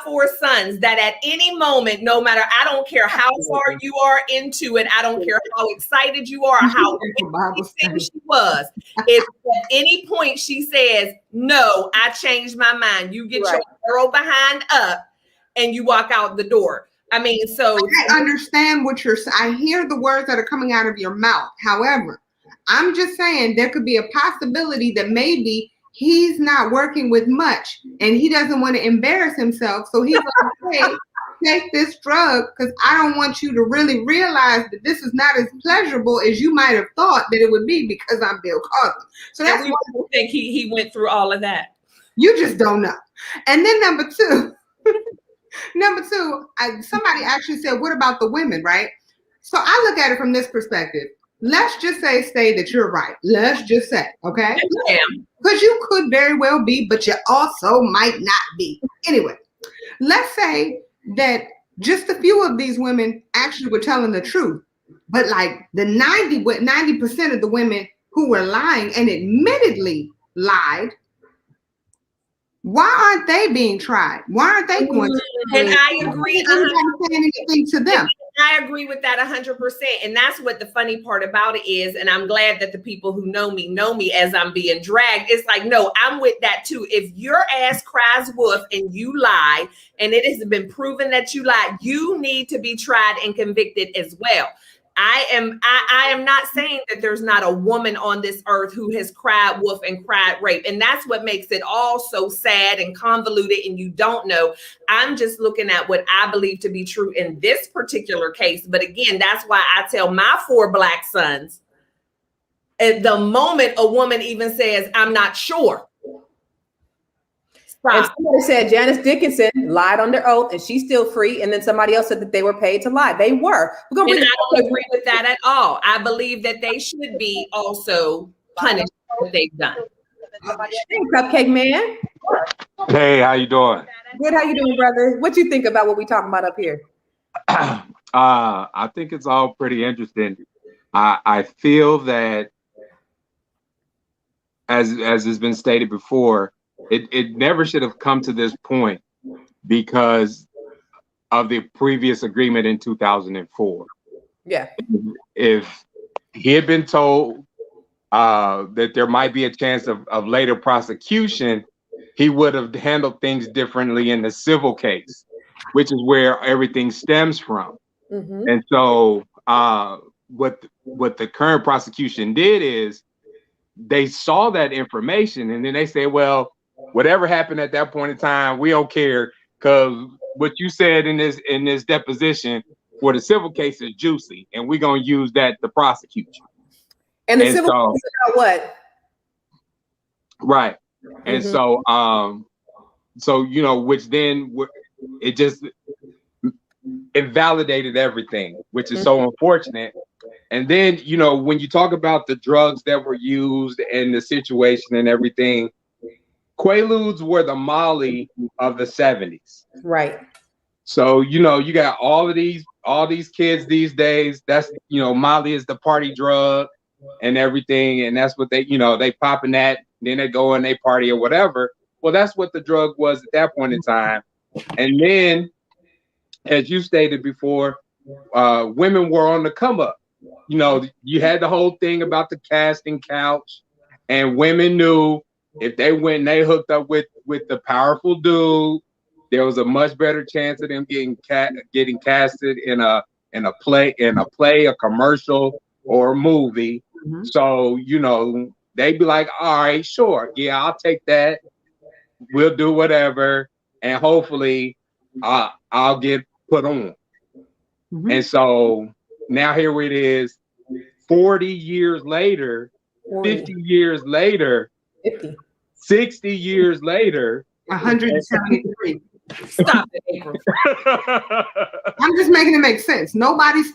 4 sons that at any moment, no matter, I don't care how far you are into it, I don't care how excited you are, how she was. If at any point she says, no, I changed my mind, you get your girl behind up and you walk out the door. I mean, so I understand what you're saying. I hear the words that are coming out of your mouth. However, I'm just saying there could be a possibility that maybe he's not working with much and he doesn't want to embarrass himself. So he's like, hey, take this drug because I don't want you to really realize that this is not as pleasurable as you might have thought that it would be because I'm Bill Cosby. So that's why I think he went through all of that. You just don't know. And then number two, somebody actually said, what about the women, right? So I look at it from this perspective. Let's just say, Stay, that you're right. Let's just say, okay? Because you could very well be, but you also might not be. Anyway, let's say that just a few of these women actually were telling the truth. But like the 90% of the women who were lying and admittedly lied Why aren't they being tried? Why aren't they going to? And I agree. Saying anything to them. I agree with that 100%. And that's what the funny part about it is. And I'm glad that the people who know me as I'm being dragged. It's like, no, I'm with that too. If your ass cries wolf and you lie, and it has been proven that you lied, you need to be tried and convicted as well. I am not saying that there's not a woman on this earth who has cried wolf and cried rape. And that's what makes it all so sad and convoluted and you don't know. I'm just looking at what I believe to be true in this particular case. But again, that's why I tell my 4 Black sons, at the moment a woman even says, I'm not sure. And somebody said Janice Dickinson lied on their oath and she's still free. And then somebody else said that they were paid to lie. They were. We're gonna and I don't agree with that at all. I believe that they should be also punished for what they've done. Hey, Cupcake Man. Hey, how you doing? Good. How you doing, brother? What you think about what we talking about up here? I think it's all pretty interesting. I feel that, as has been stated before, it never should have come to this point because of the previous agreement in 2004. Yeah. If he had been told that there might be a chance of later prosecution, he would have handled things differently in the civil case, which is where everything stems from. Mm-hmm. And so what the current prosecution did is they saw that information and then they say, well, whatever happened at that point in time, we don't care because what you said in this deposition for the civil case is juicy, and we're gonna use that to prosecute you. And the civil case is about what? Right. And so you know, which then it just invalidated everything, which is so unfortunate. And then, you know, when you talk about the drugs that were used and the situation and everything, Quaaludes were the Molly of the 70s. Right. So, you know, you got all these kids these days. That's, you know, Molly is the party drug and everything. And that's what they, you know, they popping that, then they go and they party or whatever. Well, that's what the drug was at that point in time. And then, as you stated before, women were on the come up. You know, you had the whole thing about the casting couch, and women knew if they went and they hooked up with the powerful dude, there was a much better chance of them getting casted in a play, a commercial, or a movie. Mm-hmm. So, you know, they'd be like, all right, sure, yeah, I'll take that. We'll do whatever, and hopefully, I'll get put on. Mm-hmm. And so now here it is, 40 years later, 50 years later, 60 years later, 173. Stop it, April. I'm just making it make sense. Nobody's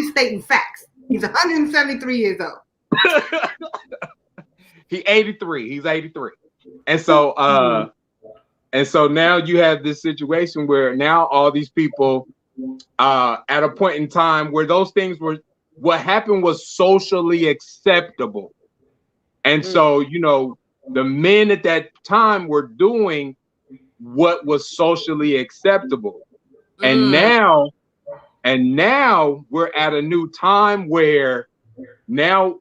stating facts. He's 173 years old. He's 83. And so now you have this situation where now all these people at a point in time where those things were, what happened was socially acceptable. And so, you know, the men at that time were doing what was socially acceptable. And now we're at a new time where now,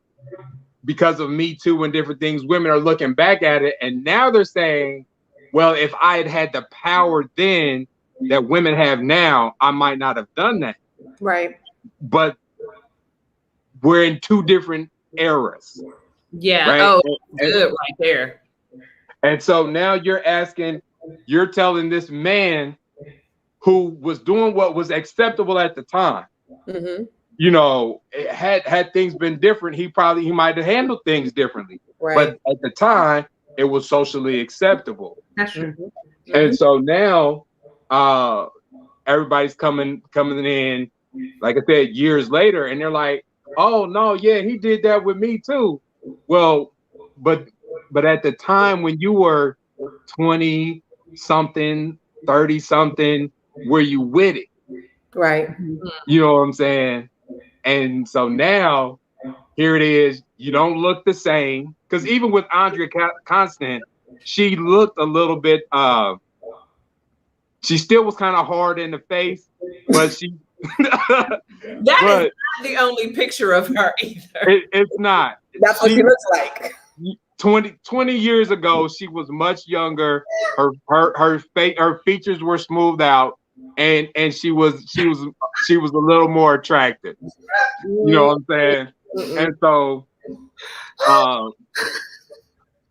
because of Me Too and different things, women are looking back at it and now they're saying, well, if I had the power then that women have now, I might not have done that. Right. But we're in two different eras. Yeah. Right? Oh, good right there. And so now you're telling this man who was doing what was acceptable at the time, you know, had things been different, he might have handled things differently. Right. But at the time, it was socially acceptable. That's true. And so now everybody's coming in, like I said, years later, and they're like, oh no, yeah, he did that with me too. Well, but at the time when you were 20 something, 30 something, were you with it? Right. You know what I'm saying? And so now here it is, you don't look the same. Because even with Andrea Constant, she looked a little bit. She still was kind of hard in the face, but she. That but is not the only picture of her either. It's not. That's what she looks like. 20 years ago, she was much younger. Her features were smoothed out, and she was a little more attractive. You know what I'm saying? And so,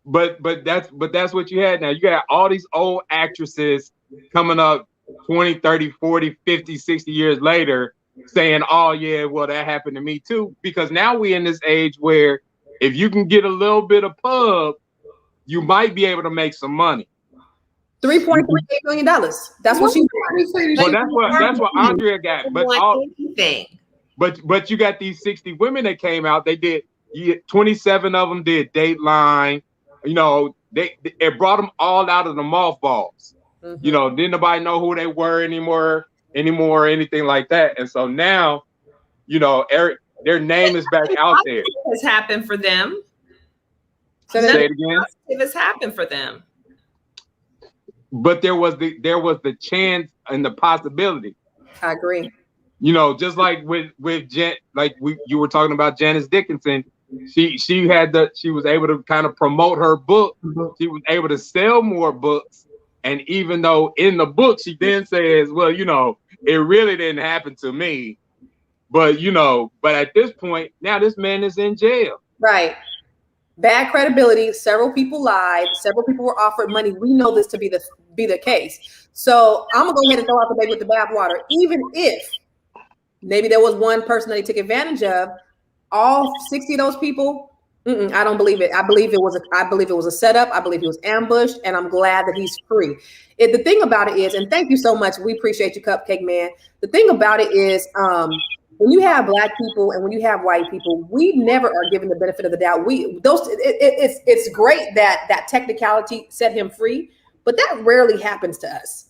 but that's what you had now. You got all these old actresses coming up 20, 30, 40, 50, 60 years later saying, oh yeah, well, that happened to me too. Because now we in this age where if you can get a little bit of pub, you might be able to make some money. $3.38 million. That's what she got. Well, that's what Andrea got. But you got these 60 women that came out. They did 27 of them did Dateline. You know, it brought them all out of the mothballs. Mm-hmm. You know, didn't nobody know who they were anymore, or anything like that. And so now, you know, their name is back out there. Has happened for them. So say it again. It has happened for them. But there was the chance and the possibility. I agree. You know, just like with you were talking about Janice Dickinson, she was able to kind of promote her book. Mm-hmm. She was able to sell more books. And even though in the book she then says, well, you know, it really didn't happen to me. But you know, at this point, now this man is in jail. Right. Bad credibility. Several people lied. Several people were offered money. We know this to be the case. So I'm gonna go ahead and throw out the baby with the bathwater. Even if maybe there was one person that he took advantage of, all 60 of those people, I don't believe it. I believe it was a setup. I believe he was ambushed, and I'm glad that he's free. The thing about it is, and thank you so much. We appreciate you, Cupcake Man. The thing about it is, when you have Black people and when you have white people, we never are given the benefit of the doubt. It's great that technicality set him free, but that rarely happens to us.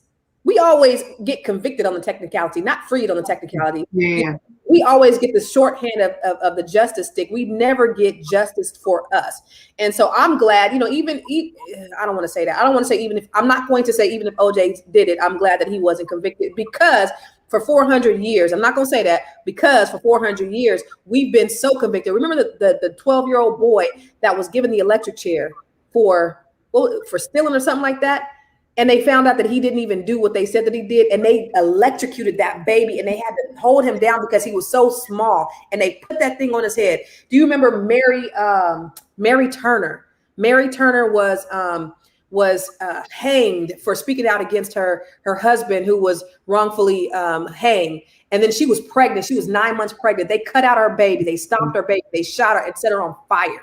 We always get convicted on the technicality, not freed on the technicality. Yeah. We always get the shorthand of the justice stick. We never get justice for us. And so I'm glad, you know, I don't want to say that. I don't want to say even if OJ did it, I'm glad that he wasn't convicted, because for 400 years, I'm not going to say that, because for 400 years, we've been so convicted. Remember the 12-year-old boy that was given the electric chair for stealing or something like that? And they found out that he didn't even do what they said that he did. And they electrocuted that baby, and they had to hold him down because he was so small. And they put that thing on his head. Do you remember Mary Turner? Mary Turner was hanged for speaking out against her husband, who was wrongfully hanged. And then she was pregnant. She was 9 months pregnant. They cut out her baby. They stopped her baby. They shot her and set her on fire.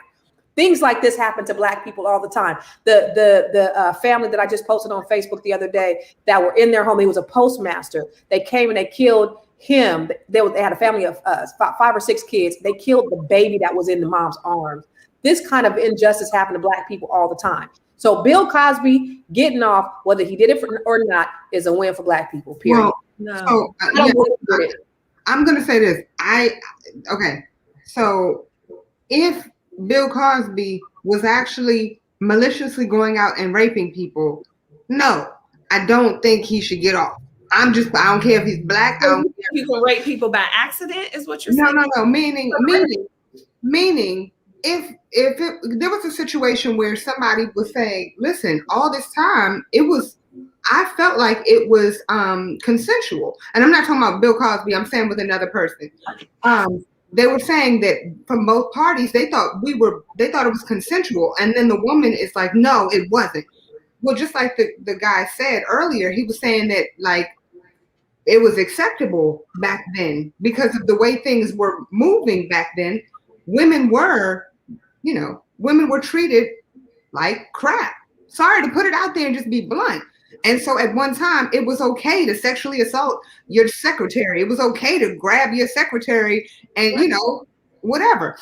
Things like this happen to Black people all the time. The family that I just posted on Facebook the other day that were in their home, he was a postmaster. They came and they killed him. They had a family of 5 or 6 kids. They killed the baby that was in the mom's arms. This kind of injustice happened to Black people all the time. So Bill Cosby getting off, whether he did it or not, is a win for Black people, period. Well, I'm going to say this. So if Bill Cosby was actually maliciously going out and raping people, no, I don't think he should get off. I don't care if he's Black. You can rape people by accident, is what you're saying? No. Meaning, if there was a situation where somebody was saying, listen, all this time I felt like it was consensual. And I'm not talking about Bill Cosby, I'm saying with another person. They were saying that from both parties, they thought it was consensual. And then the woman is like, no, it wasn't. Well, just like the guy said earlier, he was saying that like it was acceptable back then because of the way things were moving back then. Women were treated like crap. Sorry to put it out there and just be blunt. And so at one time, it was okay to sexually assault your secretary. It was okay to grab your secretary and, whatever.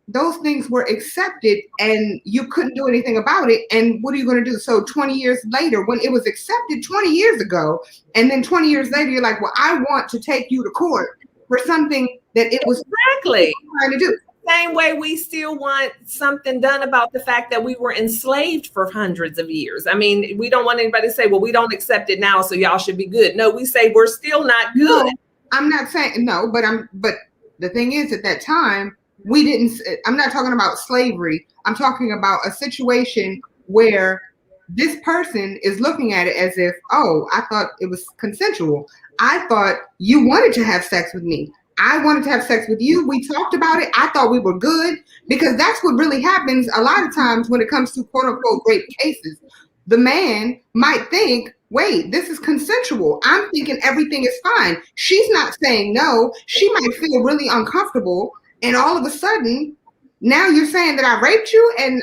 Those things were accepted and you couldn't do anything about it. And what are you going to do? So 20 years later, when it was accepted 20 years ago, and then 20 years later, you're like, well, I want to take you to court for something that it was exactly trying to do. same way we still want something done about the fact that we were enslaved for hundreds of years. I mean, we don't want anybody to say, well, we don't accept it now, so y'all should be good. No, we say we're still not good. No, I'm not saying no, but the thing is, at that time, we didn't. I'm not talking about slavery. I'm talking about a situation where this person is looking at it as if, oh, I thought it was consensual. I thought you wanted to have sex with me. I wanted to have sex with you. We talked about it. I thought we were good, because that's what really happens a lot of times when it comes to quote unquote rape cases. The man might think, wait, this is consensual. I'm thinking everything is fine. She's not saying no. She might feel really uncomfortable. And all of a sudden, now you're saying that I raped you and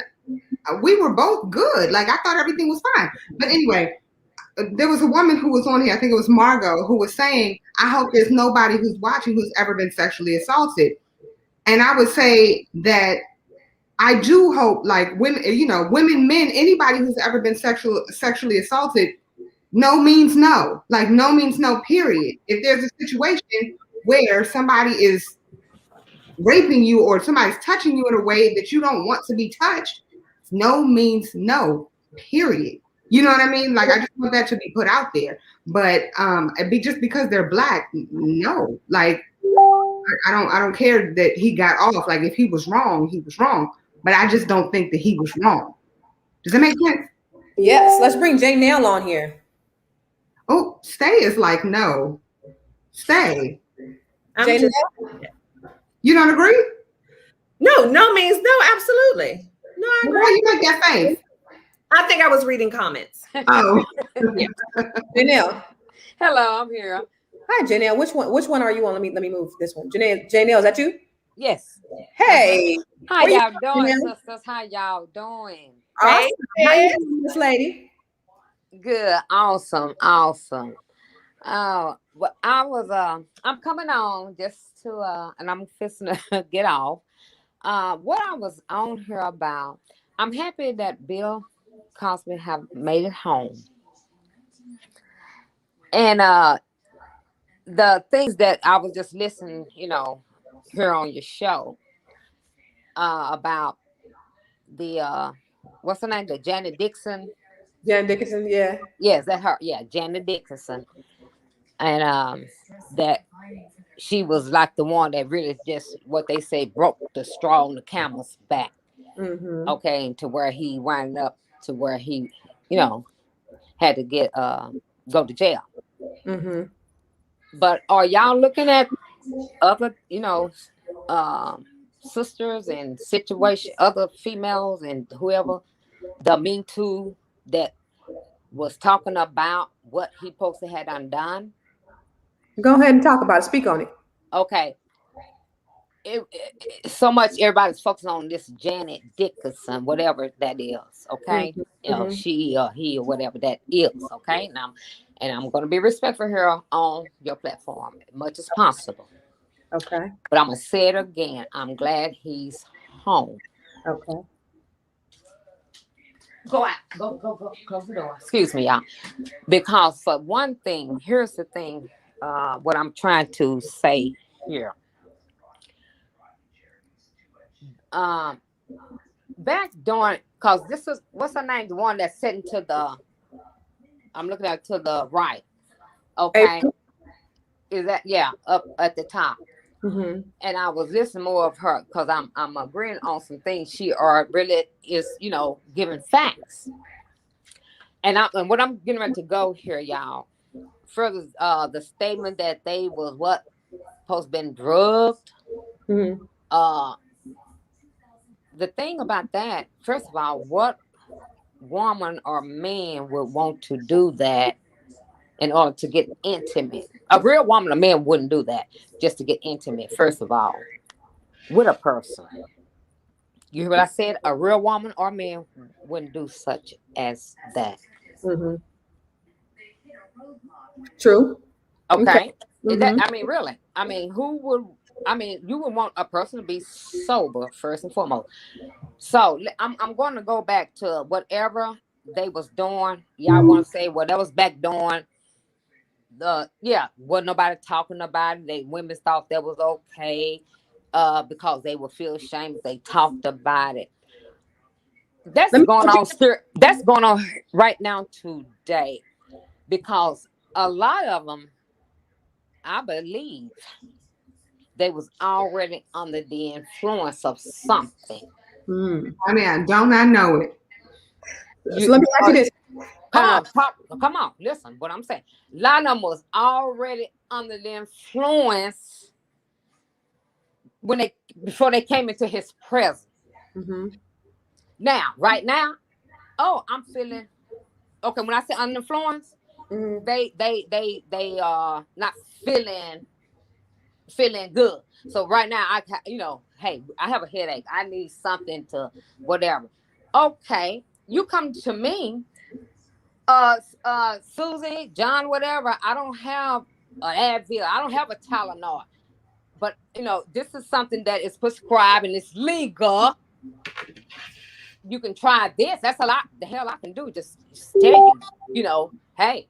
we were both good. Like, I thought everything was fine. But anyway, there was a woman who was on here, I think it was Margot, who was saying, I hope there's nobody who's watching who's ever been sexually assaulted. And I would say that I do hope, like, women, women, men, anybody who's ever been sexually assaulted, no means no. Like, no means no, period. If there's a situation where somebody is raping you or somebody's touching you in a way that you don't want to be touched, no means no, period. You know what I mean? Like, I just want that to be put out there. But just because they're black, no. Like, I don't care that he got off. Like, if he was wrong, he was wrong. But I just don't think that he was wrong. Does that make sense? Yes. Let's bring Jay Nail on here. Oh, Stay is like, no. Stay. Jay Nail? You don't agree? No means no, absolutely. No, I agree. Why you make that face? I think I was reading comments. Oh. Yeah. Janelle. Hello, I'm here. Hi, Janelle. Which one are you on? Let me move this one. Janelle, is that you? Yes. Hey. How y'all doing, Janelle? sisters? How y'all doing? Awesome. How you doing, this lady? Good. Awesome. Awesome. Well, I'm coming on just to, and I'm fixing to get off. What I was on here about, I'm happy that Bill Cosby have made it home. And the things that I was just listening, here on your show, about the what's her name? The Janet Dixon. Janet Dickinson, yeah. Yes, that her. Yeah, Janet Dickinson. And that she was like the one that really just, what they say, broke the straw on the camel's back. Mm-hmm. Okay, to where he wound up to where he, had to go to jail. Mm-hmm. But are y'all looking at other, sisters and other females and whoever, the Me Too that was talking about what he supposed to had undone? Go ahead and talk about it. Speak on it. Okay. So much everybody's focusing on this Janet Dickinson, whatever that is. Okay. Mm-hmm. She or he or whatever that is. Okay. And I'm going to be respectful here on your platform as much as possible. Okay. But I'm going to say it again. I'm glad he's home. Okay. Go out. Go. Close the door. Excuse me, y'all. Because for one thing, here's the thing, what I'm trying to say here. Back during, because this is, what's her name? The one that's sitting to the, I'm looking at to the right. Okay. April? Is that, yeah, up at the top. Mm-hmm. And I was listening more of her because I'm agreeing on some things she really is, giving facts. And what I'm getting ready to go here, y'all. Further, the statement that they was supposed to been drugged. Mm-hmm. The thing about that, first of all, what woman or man would want to do that in order to get intimate? A real woman or man wouldn't do that just to get intimate, first of all, with a person. You hear what I said? A real woman or man wouldn't do such as that. Mm-hmm. True. Okay. Mm-hmm. Really. You would want a person to be sober first and foremost. So I'm going to go back to whatever they was doing. Y'all want to say whatever was back doing. Wasn't nobody talking about it. Women thought that was okay. because they would feel ashamed if they talked about it. That's Let me- going on. That's going on right now today, because a lot of them, I believe, they was already under the influence of something. I mean, don't I know it? So let me ask you this. Come on, listen what I'm saying. A lot of them was already under the influence before they came into his presence. Mm-hmm. Now, right now, I'm feeling okay. When I say under influence, Mm-hmm. they are not feeling good. So right now, hey, I have a headache. I need something to whatever. Okay, you come to me, Susie, John, whatever. I don't have an Advil. I don't have a Tylenol. But this is something that is prescribed and it's legal. You can try this. That's a lot. The hell I can do. Just tell you, hey,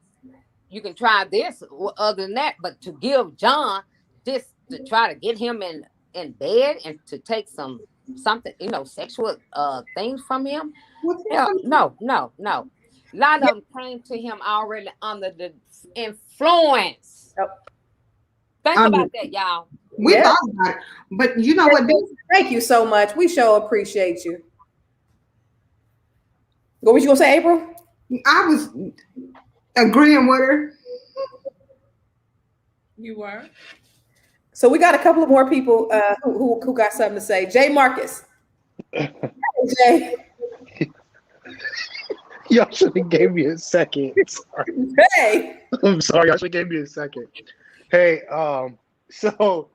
you can try this. Other than that, but to give John this to try to get him in bed and to take something, sexual things from him. No. A lot of them came to him already under the influence. Think about that, y'all. We thought about it, but you know what? Thank you so much. We sure appreciate you. What was you gonna say, April? I was agreeing with her. You were. So we got a couple of more people who got something to say. Jay Marcus. Jay. Y'all should have gave me a second. Sorry. Hey. I'm sorry. Y'all should have gave me a second. Hey, so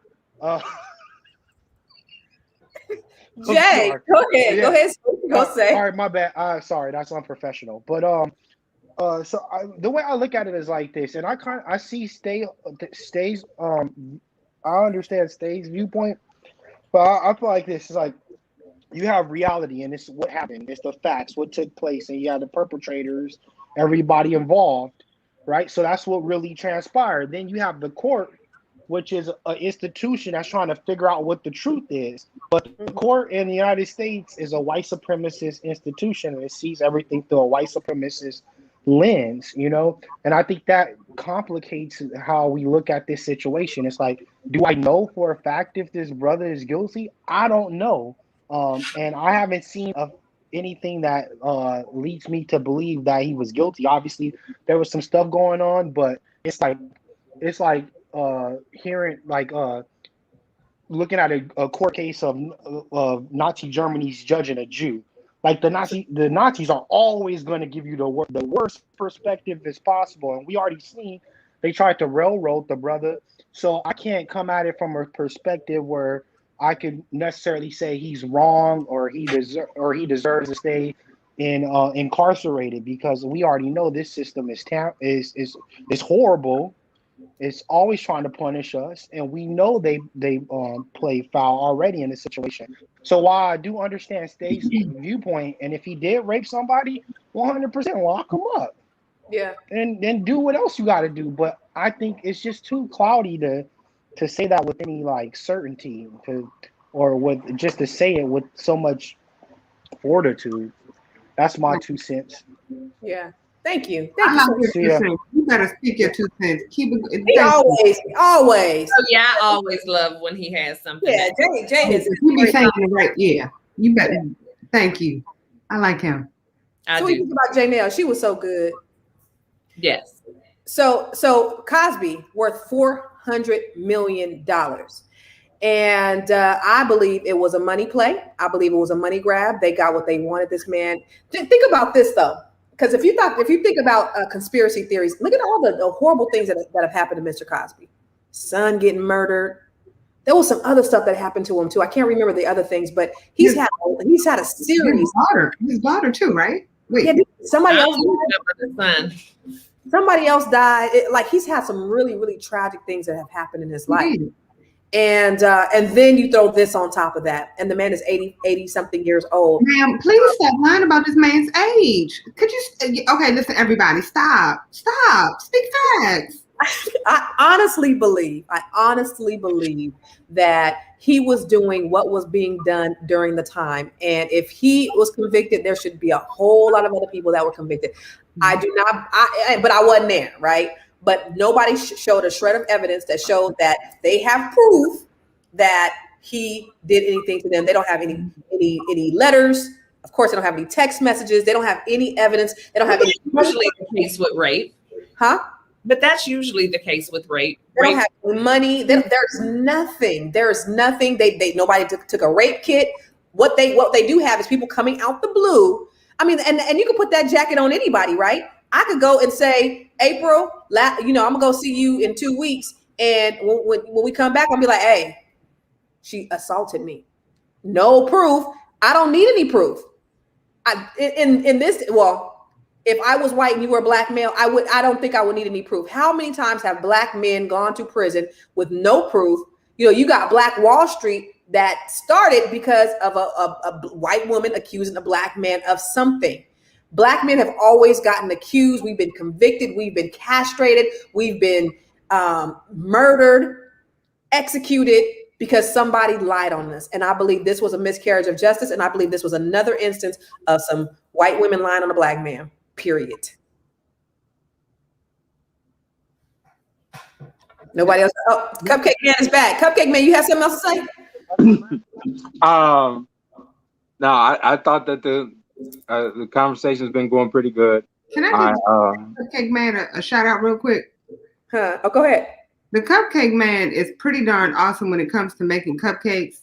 Jay, go ahead. Yeah. Go ahead. Go say. All right, my bad. Sorry, that's unprofessional. But the way I look at it is like this, and I see Stay's I understand Stay's viewpoint, but I feel like this is like you have reality, and it's what happened. It's the facts, what took place, and you have the perpetrators, everybody involved, right? So that's what really transpired. Then you have the court, which is an institution that's trying to figure out what the truth is. But the court in the United States is a white supremacist institution, and it sees everything through a white supremacist lens, And I think that complicates how we look at this situation. It's like, do I know for a fact if this brother is guilty? I don't know. And I haven't seen anything that leads me to believe that he was guilty. Obviously, there was some stuff going on, but it's like hearing looking at a court case of Nazi Germany's judging a Jew. Like the Nazis are always going to give you the worst perspective as possible, and we already seen they tried to railroad the brother. So I can't come at it from a perspective where I could necessarily say he's wrong or he deserves to stay incarcerated, because we already know this system is horrible. It's always trying to punish us, and we know they play foul already in this situation. So while I do understand Stay's viewpoint, and if he did rape somebody, 100% lock him up. Yeah. And then do what else you got to do. But I think it's just too cloudy to say that with any certainty, or just to say it with so much fortitude. That's my 2 cents. Yeah. Thank you. You better speak your 2 cents. Keep it. Always. Oh yeah, I always love when he has something. Yeah, Jay is. You be saying it right. Yeah, you better. Thank you. I like him. So we think about Janelle. She was so good. Yes. So Cosby worth $400 million. And I believe it was a money play. I believe it was a money grab. They got what they wanted. This man. Think about this though. Because if you think about conspiracy theories, look at all the horrible things that have happened to Mr. Cosby. Son getting murdered. There was some other stuff that happened to him too. I can't remember the other things, but he's had a series. His daughter too, right? Wait, yeah, somebody else died. He's had some really, really tragic things that have happened in his life. And then you throw this on top of that, and the man is 80 something years old. Ma'am, please stop lying about this man's age. Could you? Okay, listen, everybody, stop. Speak facts. I honestly believe that he was doing what was being done during the time. And if he was convicted, there should be a whole lot of other people that were convicted. I do not, but I wasn't there, right? But nobody showed a shred of evidence that showed that they have proof that he did anything to them. They don't have any letters. Of course, they don't have any text messages. They don't have any evidence. They don't have any. Usually the case with rape. Huh? But that's usually the case with rape. They don't have any money. There's nothing. There's nothing. They nobody took a rape kit. What they do have is people coming out the blue. I mean, and you can put that jacket on anybody, right? I could go and say, April, I'm gonna go see you in 2 weeks, and when we come back, I'll be like, hey, she assaulted me. No proof. I don't need any proof. If I was white and you were a black male, I don't think I would need any proof. How many times have black men gone to prison with no proof? You got Black Wall Street that started because of a white woman accusing a black man of something. Black men have always gotten accused. We've been convicted. We've been castrated. We've been murdered, executed because somebody lied on us. And I believe this was a miscarriage of justice. And I believe this was another instance of some white women lying on a black man, period. Nobody else. Oh, Cupcake Man is back. Cupcake Man, you have something else to say? No, I thought that the conversation's been going pretty good. Can I give Cupcake Man a shout out real quick? Huh? Oh, go ahead. The Cupcake Man is pretty darn awesome when it comes to making cupcakes.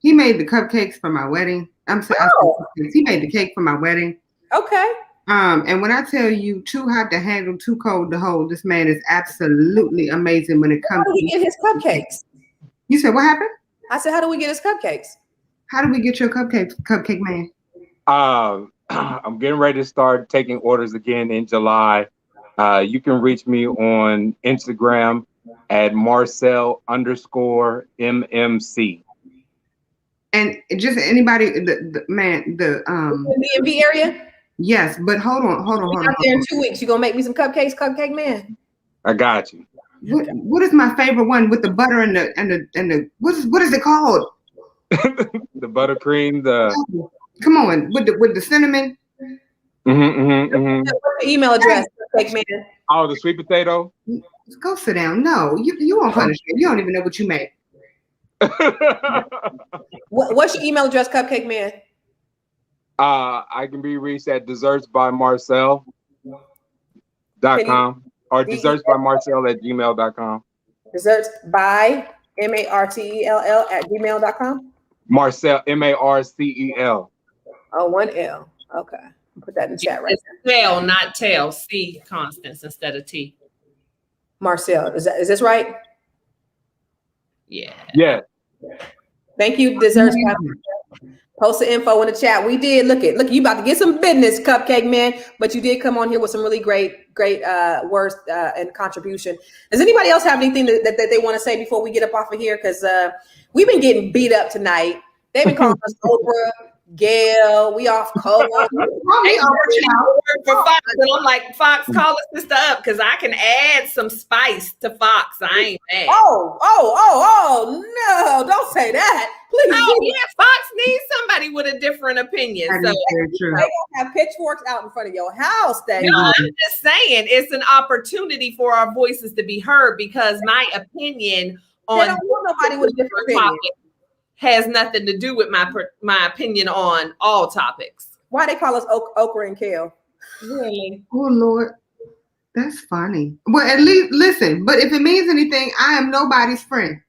He made the cupcakes for my wedding. He made the cake for my wedding. Okay. And when I tell you, too hot to handle, too cold to hold, this man is absolutely amazing when it comes to. How do we get his cupcakes? You said what happened? I said, how do we get his cupcakes? How do we get your cupcakes, Cupcake Man? I'm getting ready to start taking orders again in July. You can reach me on Instagram at Marcel_MMC. And just anybody, the DMV area? Yes, but hold on. Out there in 2 weeks, you gonna make me some cupcakes, Cupcake Man? I got you. What is my favorite one with the butter and the what is it called? The buttercream. Come on, with the cinnamon. What's the email address, Cupcake Man? Oh, the sweet potato. Go sit down. No, you won't punishment. You don't even know what you make. What's your email address, Cupcake Man? I can be reached at dessertsbymarcel.com or dessertsbymarcel@gmail.com. Desserts by MARTELL at gmail.com. Marcel, MARCEL. Oh, 1 L. Okay. Put that in the chat right now. Cell, not tell. C Constance instead of T. Marcel. Is this right? Yeah. Yeah. Thank you, Desserts. Post the info in the chat. We did. Look, you about to get some business, Cupcake Man, but you did come on here with some really great words and contribution. Does anybody else have anything that they want to say before we get up off of here? Because we've been getting beat up tonight. They've been calling us Oprah, Gail, we off cold. For Fox, and I'm like, Fox, call us sister up because I can add some spice to Fox. I ain't mad. Oh, no, don't say that. Please. Oh, yeah, Fox needs somebody with a different opinion. So they don't have pitchforks out in front of your house. No, I'm just saying it's an opportunity for our voices to be heard because my opinion on nobody with a different opinion has nothing to do with my opinion on all topics. Why they call us okra and kale? Really? Oh Lord, that's funny. Well, at least listen. But if it means anything, I am nobody's friend.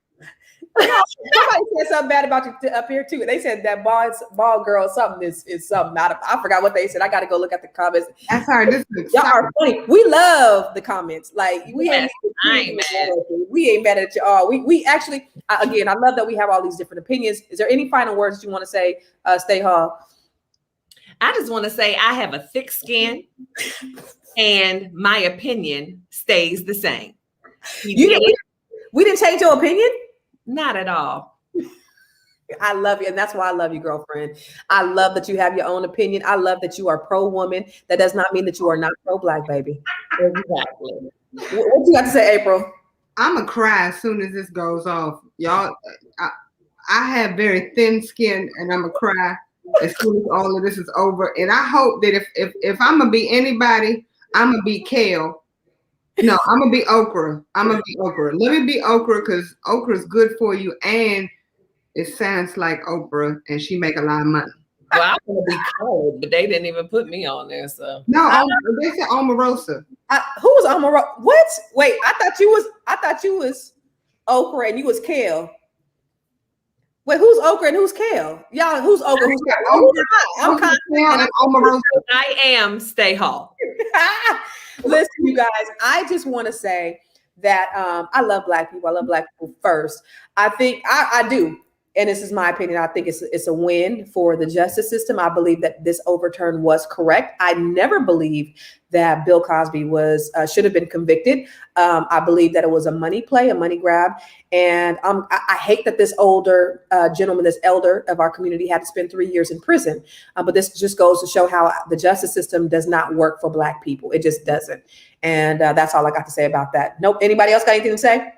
Somebody said something bad about you up here too. They said that bald girl something is something. I forgot what they said. I got to go look at the comments. That's hard. Y'all are funny. We love the comments. Like we ain't mad. We ain't mad at you all. We actually again, I love that we have all these different opinions. Is there any final words that you want to say, Stay Hall? I just want to say I have a thick skin, and my opinion stays the same. We didn't change your opinion. Not at all. I love you. And that's why I love you, girlfriend. I love that you have your own opinion. I love that you are pro-woman. That does not mean that you are not pro-black, baby. Exactly. What you got to say, April? I'm going to cry as soon as this goes off. Y'all, I have very thin skin, and I'm going to cry as soon as all of this is over. And I hope that if I'm going to be anybody, I'm going to be kale. No, I'm going to be okra. I'm going to be okra. Let me be okra because okra is good for you, and it sounds like Oprah, and she make a lot of money. Well, I want to be cold, but they didn't even put me on there. So no, they said Omarosa. Who was Omarosa? What? Wait, I thought you was okra and you was kale. Wait, who's okra and who's kale? Y'all, who's okra? Who's kale? I'm Omarosa. I am Stay Hall. Listen, you guys, I just want to say that I love Black people. I love Black people first. I think I do. And this is my opinion. I think it's a win for the justice system. I believe that this overturn was correct. I never believed that Bill Cosby should have been convicted. I believe that it was a money play, a money grab. And I hate that this older gentleman, this elder of our community, had to spend 3 years in prison. But this just goes to show how the justice system does not work for Black people. It just doesn't. And that's all I got to say about that. Nope. Anybody else got anything to say?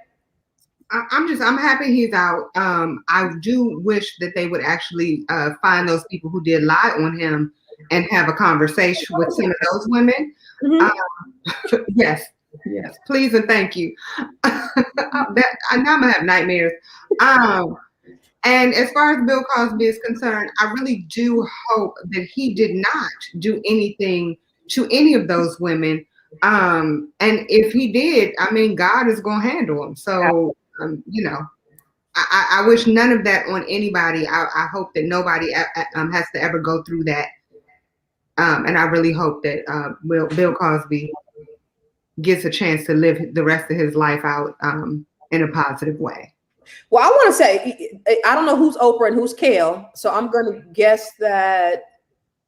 I'm happy he's out. I do wish that they would actually find those people who did lie on him and have a conversation with some of those women. Mm-hmm. Yes, please and thank you. Now I'm gonna have nightmares. And as far as Bill Cosby is concerned, I really do hope that he did not do anything to any of those women. And if he did, I mean, God is gonna handle him. So. I wish none of that on anybody. I hope that nobody has to ever go through that. And I really hope that Bill Cosby gets a chance to live the rest of his life out in a positive way. Well, I want to say, I don't know who's Oprah and who's Kale, so I'm going to guess that.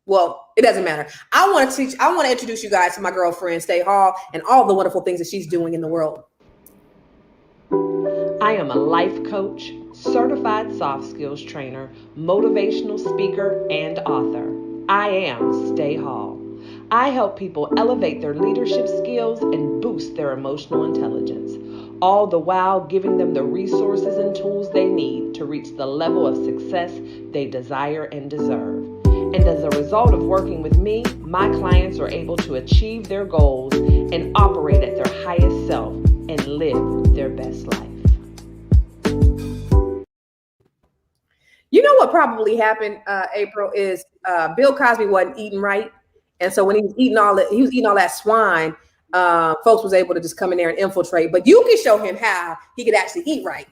Well, it doesn't matter. I want to introduce you guys to my girlfriend, Stay Hall, and all the wonderful things that she's doing in the world. I am a life coach, certified soft skills trainer, motivational speaker, and author. I am Stay Hall. I help people elevate their leadership skills and boost their emotional intelligence, all the while giving them the resources and tools they need to reach the level of success they desire and deserve. And as a result of working with me, my clients are able to achieve their goals and operate at their highest self and live their best life. You know what probably happened, April, is Bill Cosby wasn't eating right. And so when he was eating all that swine, folks was able to just come in there and infiltrate. But you can show him how he could actually eat right.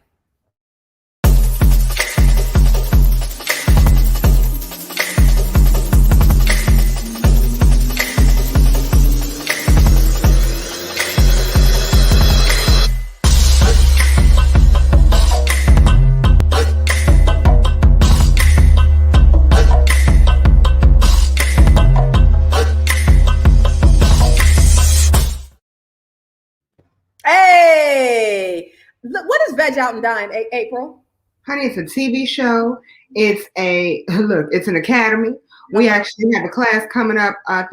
Hey, what is Veg Out and Dine, April? Honey, it's a TV show. It's an academy. We actually have a class coming up. I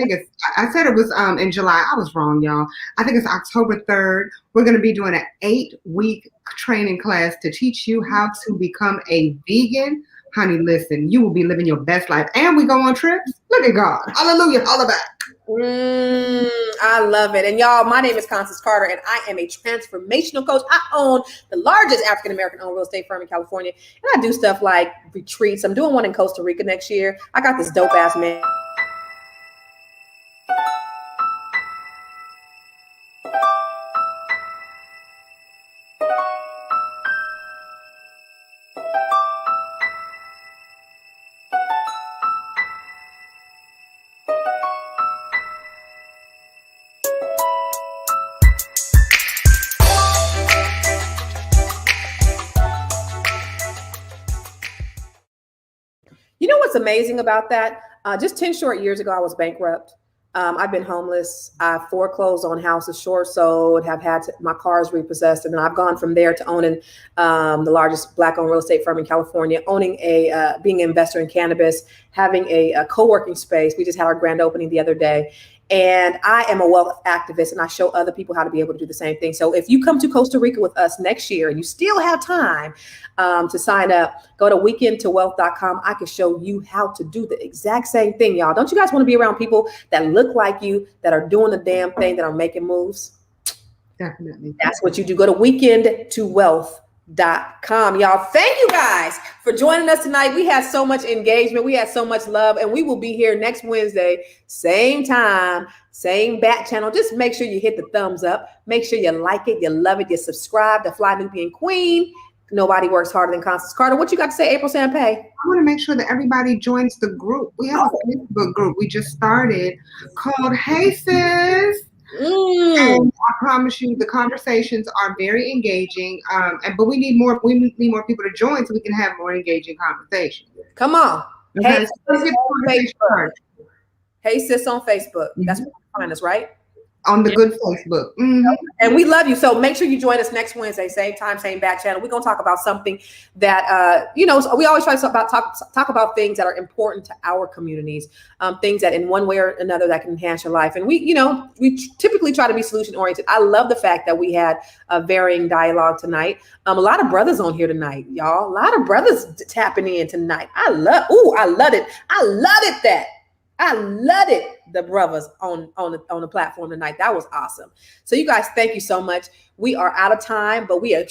said it was in July. I was wrong, y'all. I think it's October 3rd. We're going to be doing an 8-week training class to teach you how to become a vegan. Honey, listen, you will be living your best life. And we go on trips. Look at God. Hallelujah. Holla back. I love it. And y'all, my name is Constance Carter, and I am a transformational coach. I own the largest African-American owned real estate firm in California. And I do stuff like retreats. I'm doing one in Costa Rica next year. I got this dope ass man. You know what's amazing about that? Just 10 short years ago, I was bankrupt. I've been homeless. I foreclosed on houses, short sold, have had my cars repossessed. And then I've gone from there to owning the largest Black-owned real estate firm in California, owning being an investor in cannabis, having a co-working space. We just had our grand opening the other day. And I am a wealth activist, and I show other people how to be able to do the same thing. So if you come to Costa Rica with us next year and you still have time to sign up, go to weekendtowealth.com. I can show you how to do the exact same thing, y'all. Don't you guys want to be around people that look like you, that are doing the damn thing, that are making moves? Definitely. That's what you do. Go to weekendtowealth.com. Y'all, thank you guys for joining us tonight. We had so much engagement. We had so much love, and we will be here next Wednesday, same time, same back channel. Just make sure you hit the thumbs up. Make sure you like it, you love it, you subscribe to Fly Nubian Queen. Nobody works harder than Constance Carter. What you got to say, April Sampe? I want to make sure that everybody joins the group. We have a Facebook group we just started called Hey Sis. And I promise you, the conversations are very engaging. But we need more. We need more people to join so we can have more engaging conversations. Come on. Okay, Hey, so let's get the conversation started. Hey Sis on Facebook. That's where you find us, right? On the good Facebook. Mm-hmm. And we love you. So make sure you join us next Wednesday, same time, same back channel. We're going to talk about something that, we always try to talk about things that are important to our communities, things that in one way or another that can enhance your life. And we typically try to be solution oriented. I love the fact that we had a varying dialogue tonight. A lot of brothers on here tonight, y'all. A lot of brothers tapping in tonight. I love it. I loved it. The brothers on the platform tonight. That was awesome. So you guys, thank you so much. We are out of time, but we are